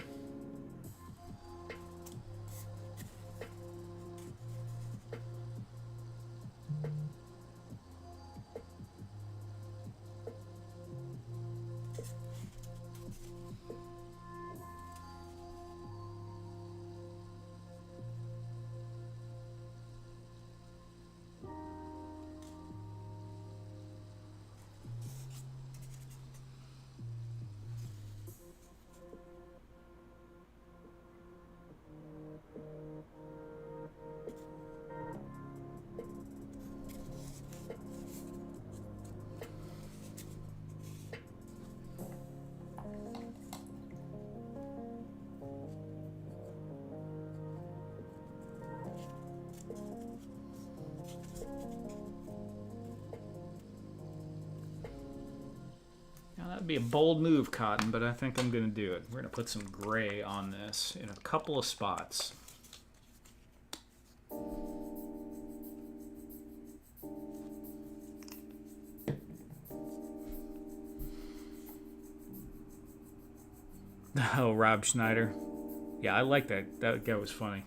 That'd be a bold move, Cotton, but I think I'm going to do it. We're going to put some gray on this in a couple of spots. Oh, Rob Schneider. Yeah, I like that. That guy was funny.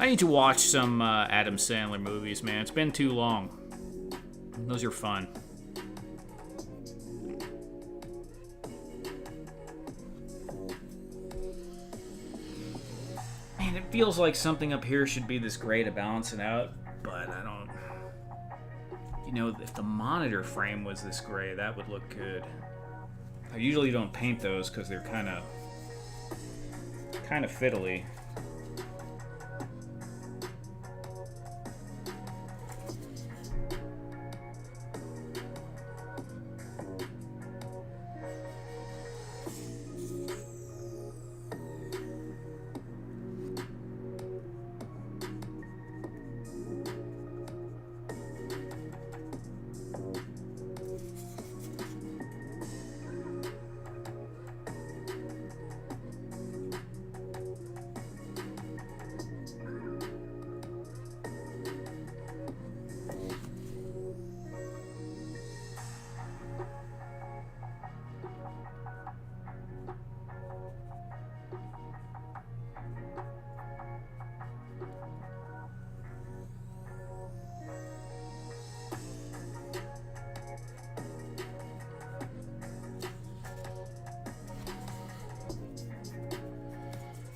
I need to watch some Adam Sandler movies, man. It's been too long. Those are fun. Man, it feels like something up here should be this gray to balance it out, but I don't... You know, if the monitor frame was this gray, that would look good. I usually don't paint those because they're kind of fiddly.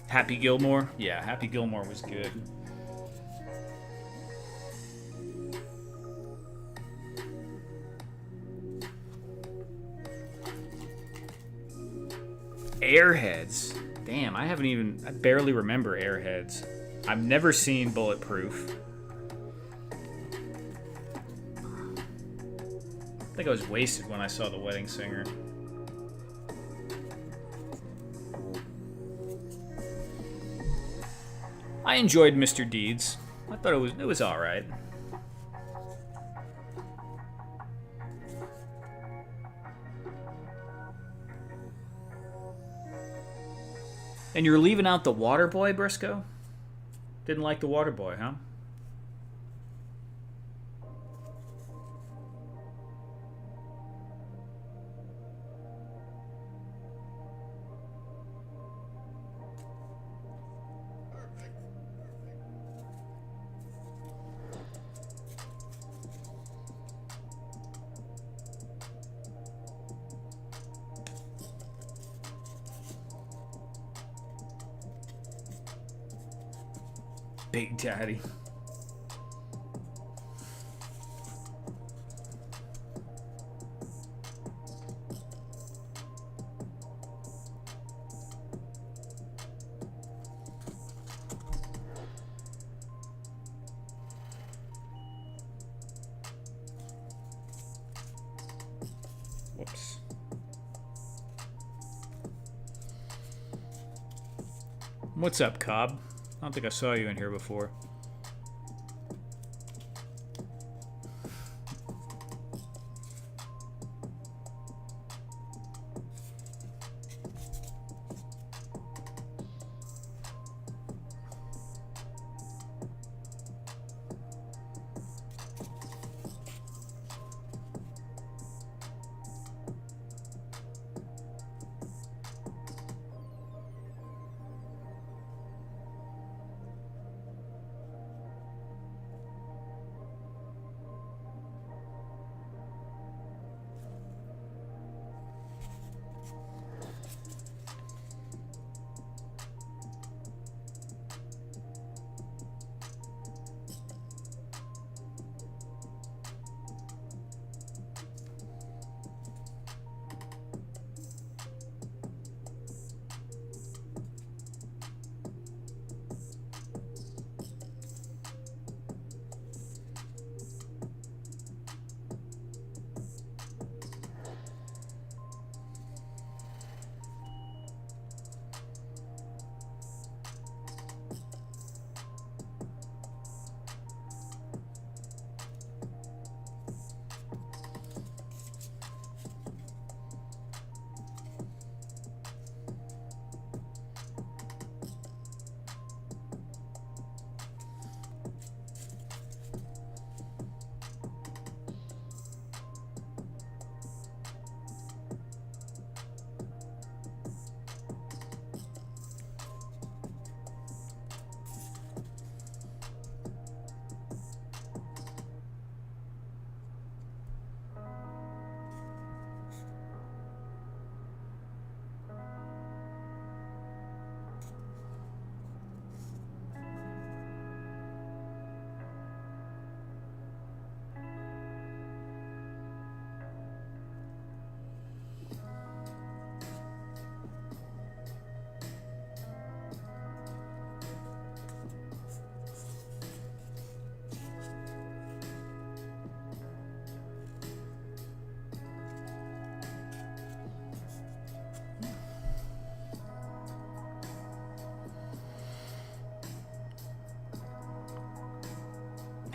Happy Gilmore? Yeah, Happy Gilmore was good. Airheads. Damn, I barely remember Airheads. I've never seen Bulletproof. I think I was wasted when I saw The Wedding Singer. I enjoyed Mr. Deeds. I thought it was all right. And you're leaving out The Waterboy, Briscoe? Didn't like The Waterboy, huh? Big Daddy. Whoops. What's up, Cobb? I don't think I saw you in here before.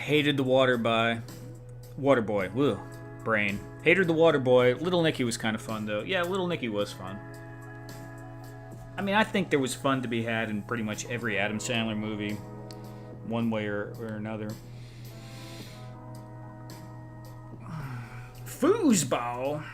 Hated the Waterboy. Woo, brain. Hated the Waterboy. Little Nicky was kind of fun though. Yeah, Little Nicky was fun. I mean, I think there was fun to be had in pretty much every Adam Sandler movie, one way or another. Foosball.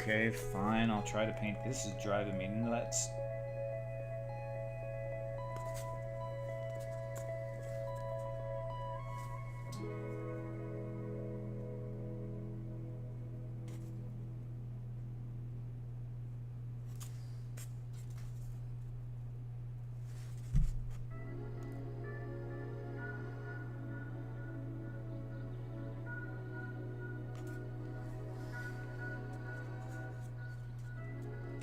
Okay, fine. I'll try to paint. This is driving me nuts.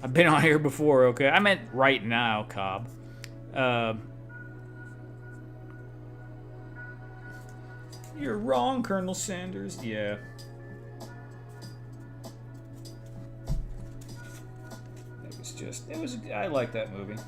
I've been on here before, okay? I meant right now, Cobb. You're wrong, Colonel Sanders. Yeah. I like that movie.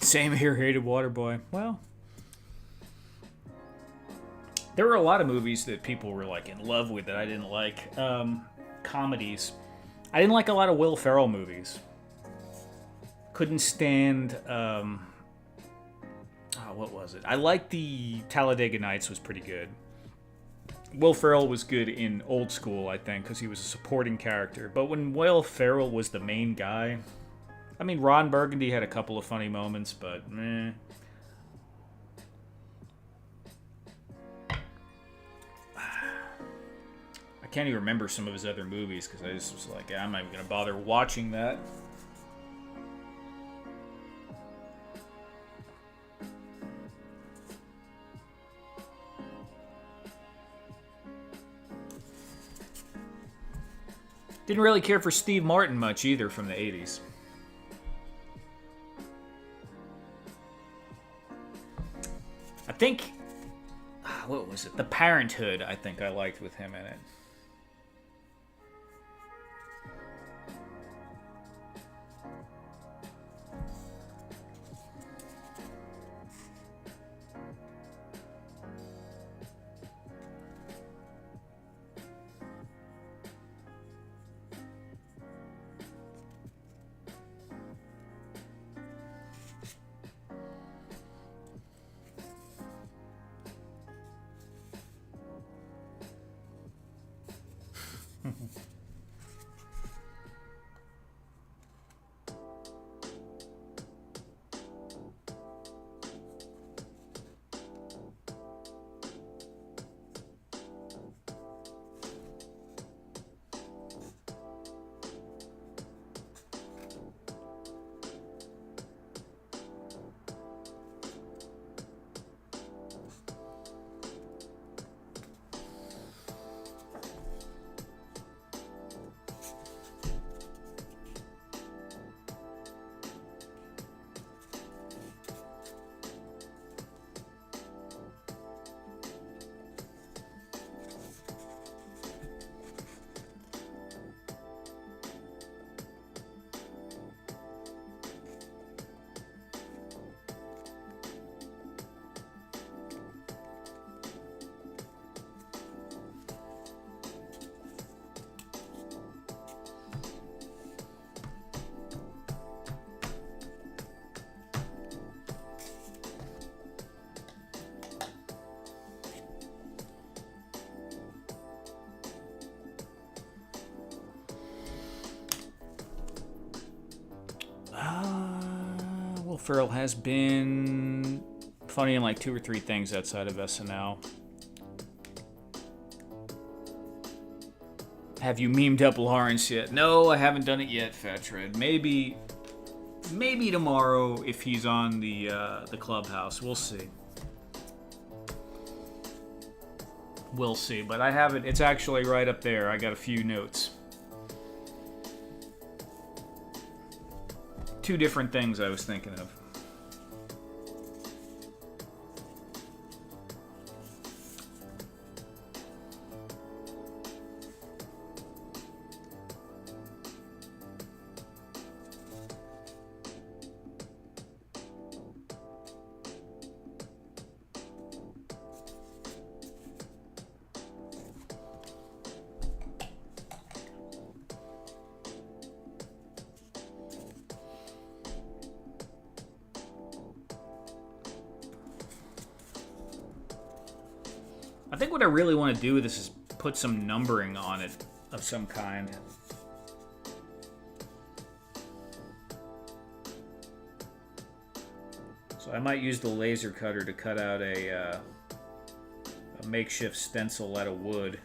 Same here, hated Waterboy. Well, there were a lot of movies that people were like in love with that I didn't like. comedies. I didn't like a lot of Will Ferrell movies. Couldn't stand. What was it? I liked the Talladega Nights was pretty good. Will Ferrell was good in Old School, I think, because he was a supporting character. But when Will Ferrell was the main guy, I mean, Ron Burgundy had a couple of funny moments, but meh. I can't even remember some of his other movies because I just was like, I'm not even going to bother watching that. Didn't really care for Steve Martin much either from the 80s. I think, what was it? The Parenthood, I think I liked with him in it. Will Ferrell has been funny in like 2 or 3 things outside of SNL. Have you memed up Lawrence yet? No, I haven't done it yet, Fatred. Maybe tomorrow if he's on the Clubhouse. We'll see. We'll see, but I have it. It's actually right up there. I got a few notes. 2 different things I was thinking of. I think what I really want to do with this is put some numbering on it of some kind. So I might use the laser cutter to cut out a makeshift stencil out of wood.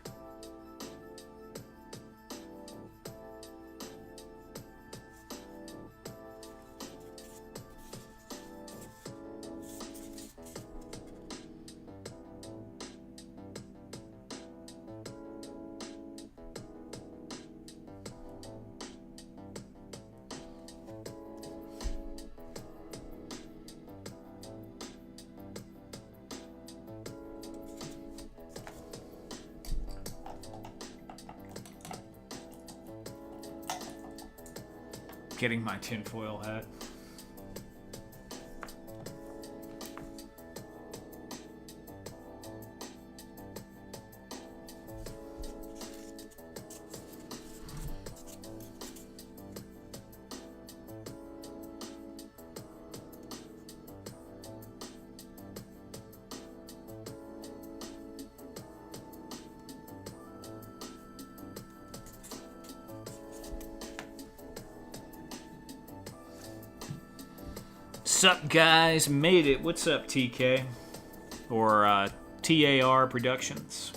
Getting my tinfoil hat. Sup, guys? Made it. What's up, TK? Or TAR Productions?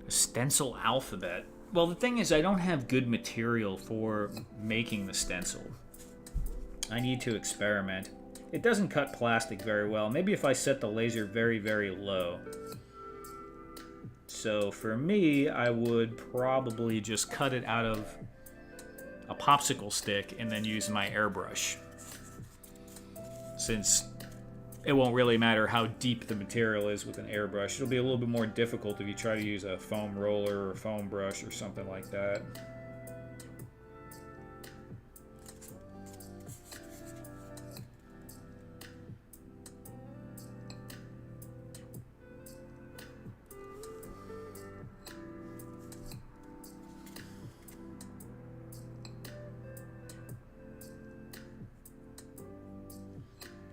Stencil alphabet. Well, the thing is, I don't have good material for making the stencil. I need to experiment. It doesn't cut plastic very well. Maybe if I set the laser very, very low. So for me, I would probably just cut it out of a popsicle stick and then use my airbrush. Since it won't really matter how deep the material is with an airbrush. It'll be a little bit more difficult if you try to use a foam roller or a foam brush or something like that.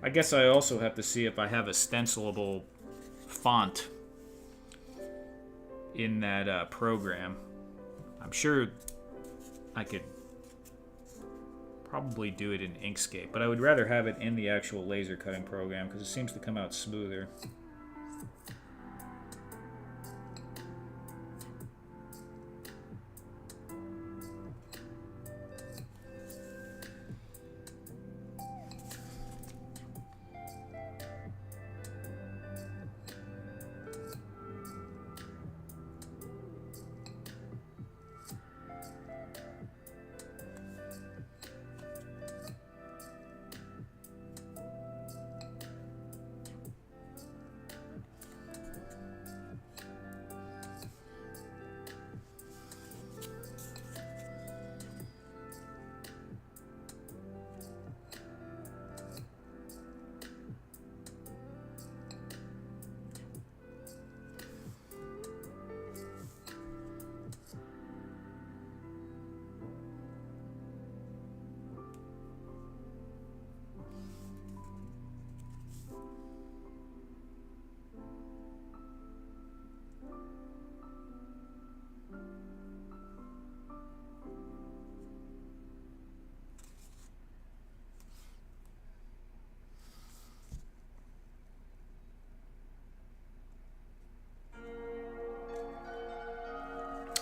I guess I also have to see if I have a stencilable font in that program. I'm sure I could probably do it in Inkscape, but I would rather have it in the actual laser cutting program because it seems to come out smoother.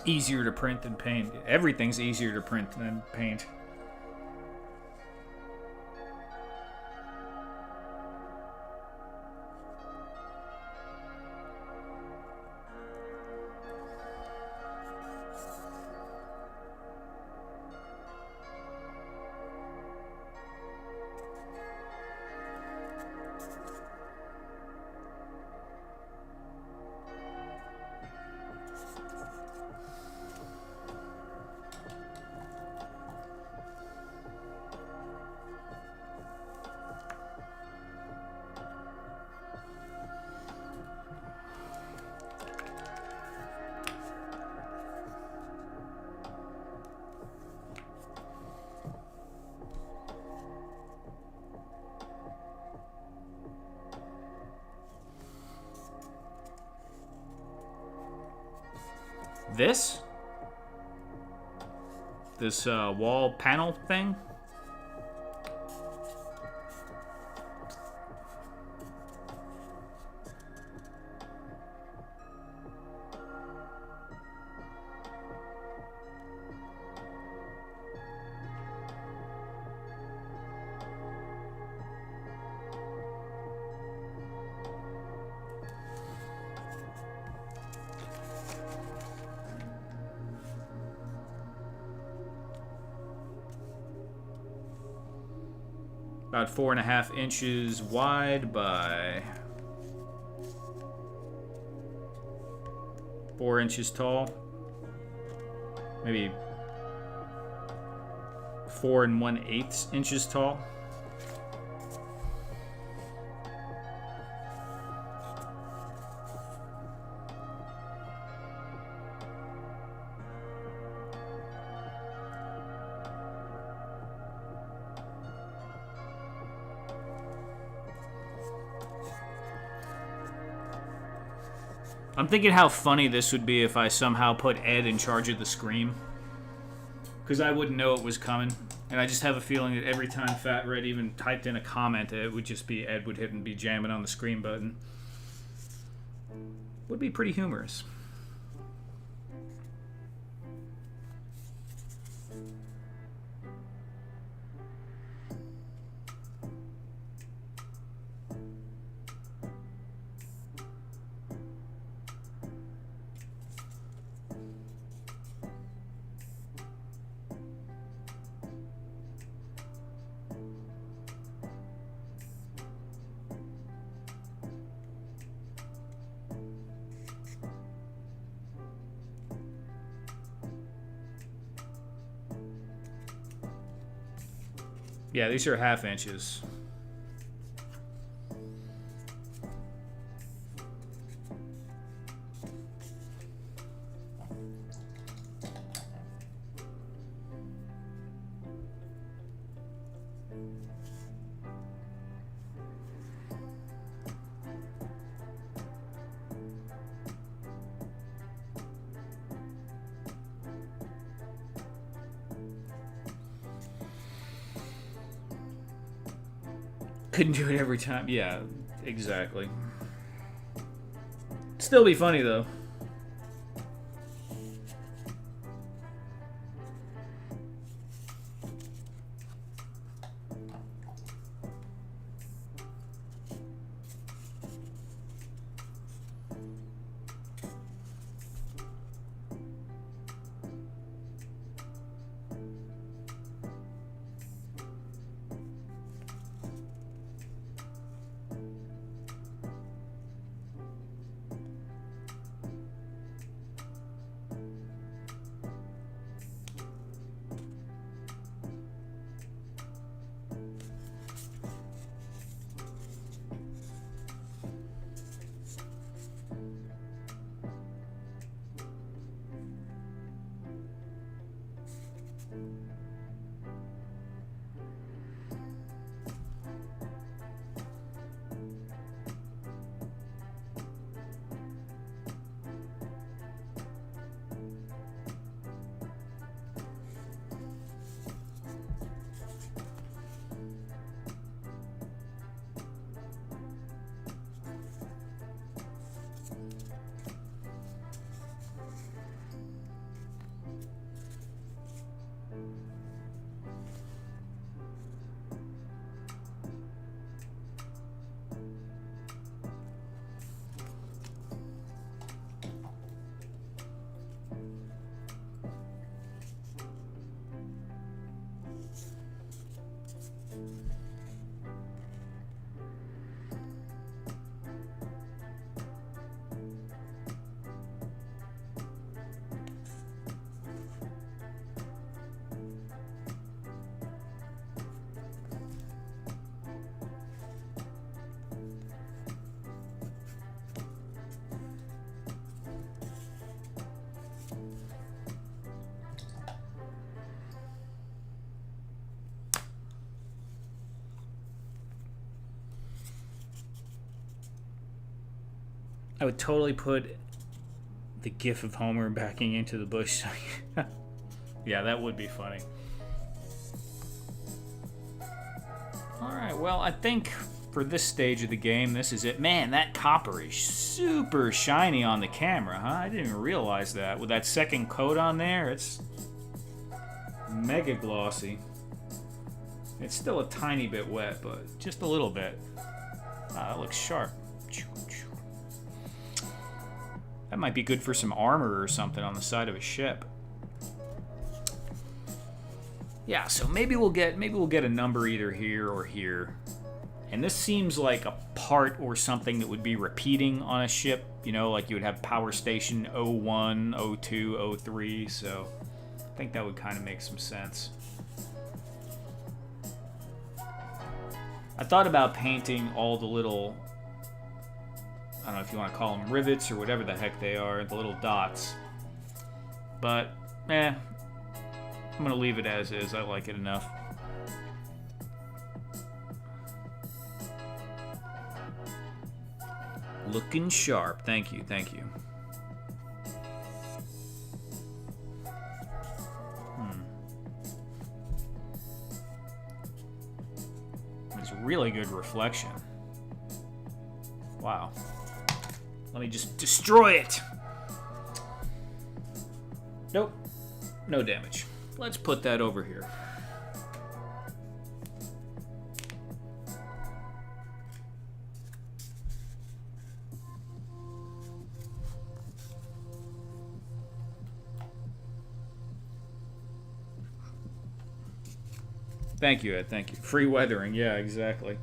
Easier to print than paint. Everything's easier to print than paint. This wall panel thing. About 4.5 inches wide by 4 inches tall. Maybe 4 1/8 inches tall. I'm thinking how funny this would be if I somehow put Ed in charge of the scream. Because I wouldn't know it was coming. And I just have a feeling that every time Fat Red even typed in a comment, it would just be Ed would hit and be jamming on the scream button. Would be pretty humorous. Yeah, these are 1/2 inches. Couldn't do it every time. Yeah, exactly. Still be funny, though. I would totally put the gif of Homer backing into the bush. Yeah, that would be funny. Alright, well, I think for this stage of the game, this is it. Man, that copper is super shiny on the camera, huh? I didn't even realize that. With that second coat on there, it's mega glossy. It's still a tiny bit wet, but just a little bit. Wow, that looks sharp. That might be good for some armor or something on the side of a ship. Yeah, so maybe we'll get a number either here or here. And this seems like a part or something that would be repeating on a ship, you know, like you would have power station 01, 02, 03, so I think that would kind of make some sense. I thought about painting all the little, I don't know if you want to call them rivets or whatever the heck they are, the little dots. But, I'm going to leave it as is. I like it enough. Looking sharp. Thank you, thank you. It's really good reflection. Wow. Let me just destroy it. Nope. No damage. Let's put that over here. Thank you, Ed. Thank you. Free weathering. Yeah, exactly.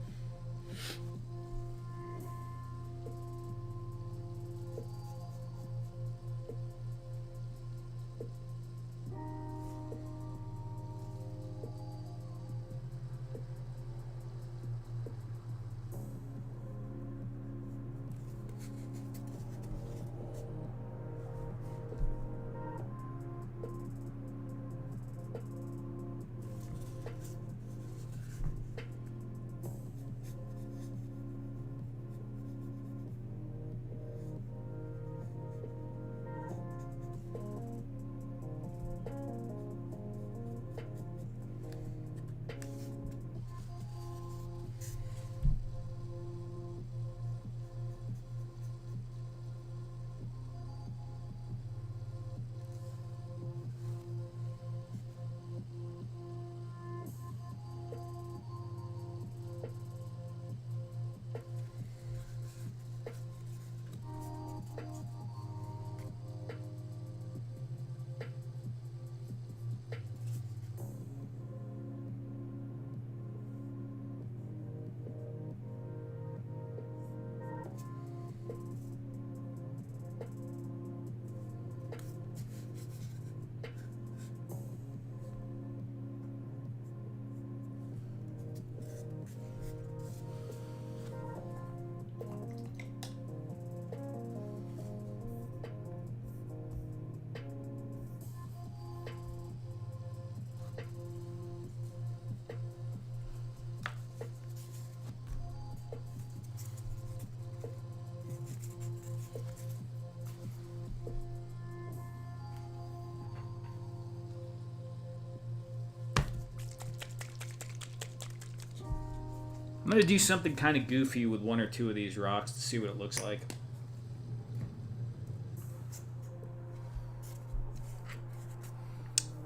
I'm going to do something kind of goofy with one or two of these rocks to see what it looks like.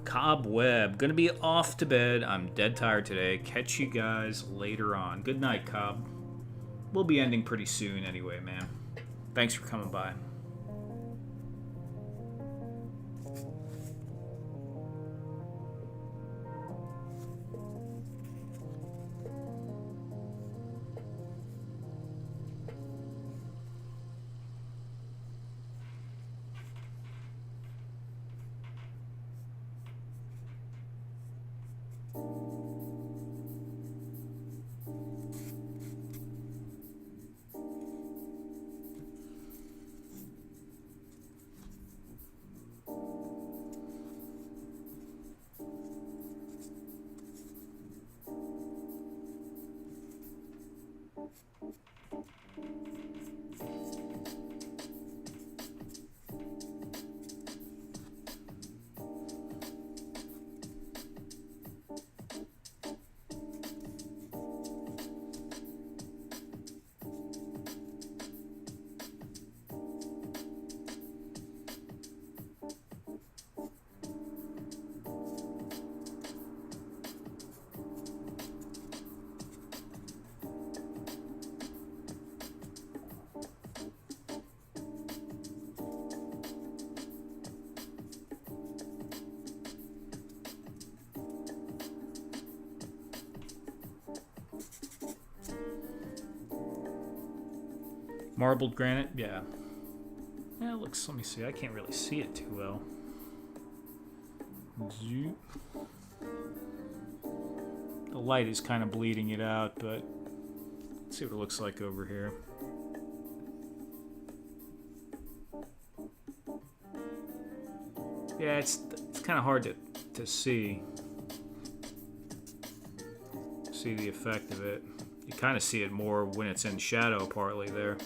Cobweb. Gonna be off to bed. I'm dead tired today. Catch you guys later on. Good night, Cobb. We'll be ending pretty soon anyway, man. Thanks for coming by. Marbled granite, yeah. Yeah, it looks, let me see, I can't really see it too well. Zoop. The light is kind of bleeding it out, but let's see what it looks like over here. Yeah, it's kind of hard to see the effect of it. You kind of see it more when it's in shadow partly there.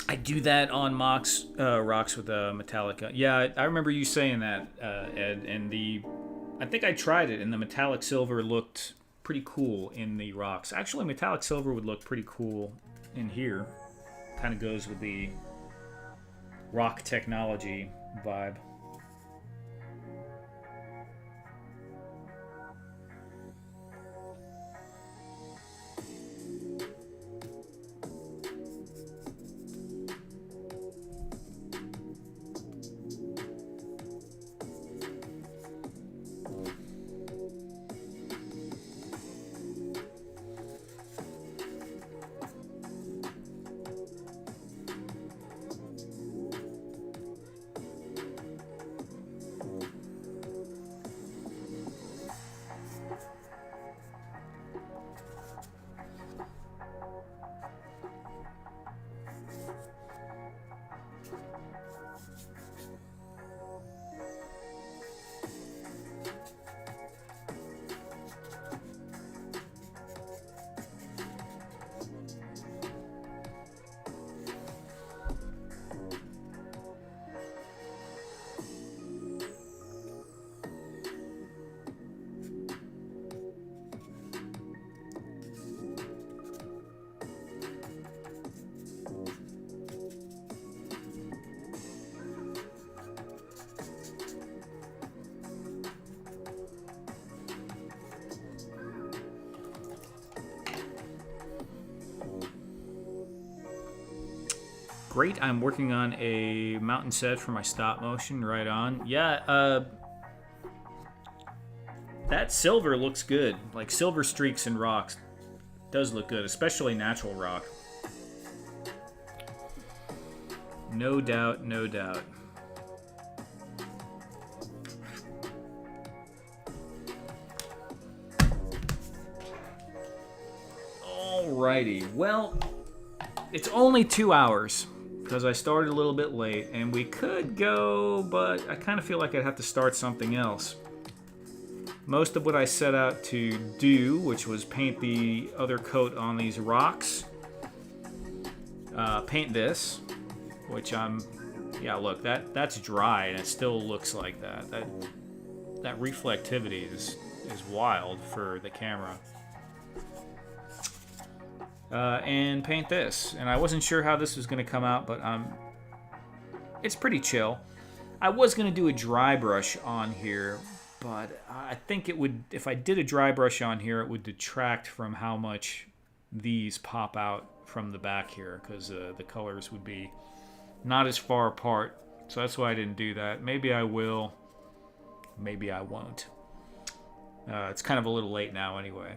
I do that on rocks with a metallic. Yeah, I remember you saying that, Ed. And I think I tried it, and the metallic silver looked pretty cool in the rocks. Actually, metallic silver would look pretty cool in here. Kind of goes with the rock technology vibe. Great, I'm working on a mountain set for my stop motion. Right on. Yeah, that silver looks good. Like silver streaks in rocks does look good, especially natural rock. No doubt, no doubt. Alrighty, well, it's only 2 hours. Because I started a little bit late, and we could go, but I kind of feel like I'd have to start something else. Most of what I set out to do, which was paint the other coat on these rocks, paint this, which yeah, look, that's dry, and it still looks like that. That reflectivity is wild for the camera. And paint this. And I wasn't sure how this was going to come out, but it's pretty chill. I was going to do a dry brush on here, but I think it would, if I did a dry brush on here, it would detract from how much these pop out from the back here, because the colors would be not as far apart. So that's why I didn't do that. Maybe I will, maybe I won't. It's kind of a little late now anyway.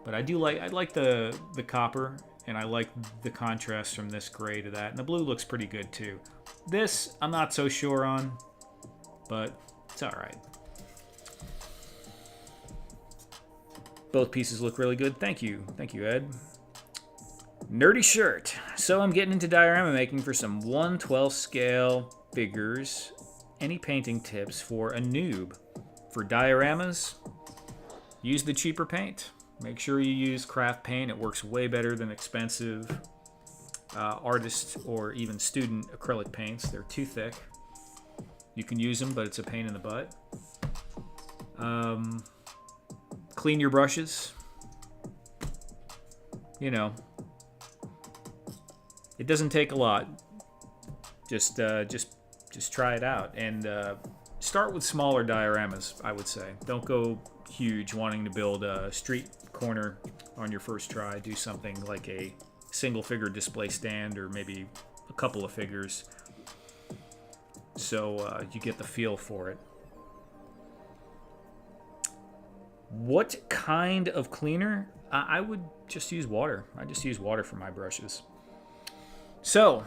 But I like the copper, and I like the contrast from this gray to that. And the blue looks pretty good too. This, I'm not so sure on, but It's all right. Both pieces look really good. Thank you, Ed. Nerdy shirt. So I'm getting into diorama making for some 1/12 scale figures. Any painting tips for a noob? For dioramas, use the cheaper paint. Make sure you use craft paint. It works way better than expensive artist or even student acrylic paints. They're too thick. You can use them, but it's a pain in the butt. Clean your brushes. You know, it doesn't take a lot. Just try it out and start with smaller dioramas. I would say don't go huge, wanting to build a street corner on your first try. Do something like a single figure display stand or maybe a couple of figures, so you get the feel for it. What kind of cleaner? I would just use water. I just use water for my brushes. So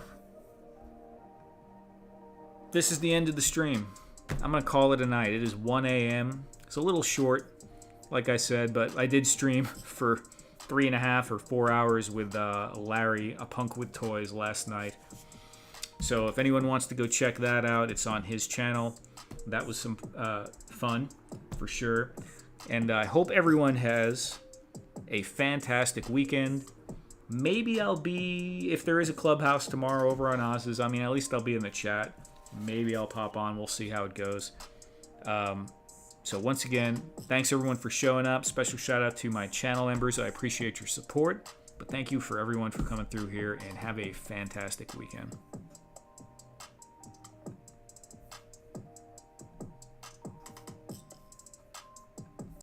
this is the end of the stream. I'm gonna call it a night. It is 1 a.m. It's a little short, like I said, but I did stream for 3.5 or 4 hours with Larry, a punk with toys, last night. So if anyone wants to go check that out, it's on his channel. That was some fun for sure. And I hope everyone has a fantastic weekend. Maybe I'll be, if there is a clubhouse tomorrow over on Oz's, I mean, at least I'll be in the chat. Maybe I'll pop on. We'll see how it goes. So once again, thanks everyone for showing up. Special shout out to my channel members. I appreciate your support. But thank you for everyone for coming through here, and have a fantastic weekend.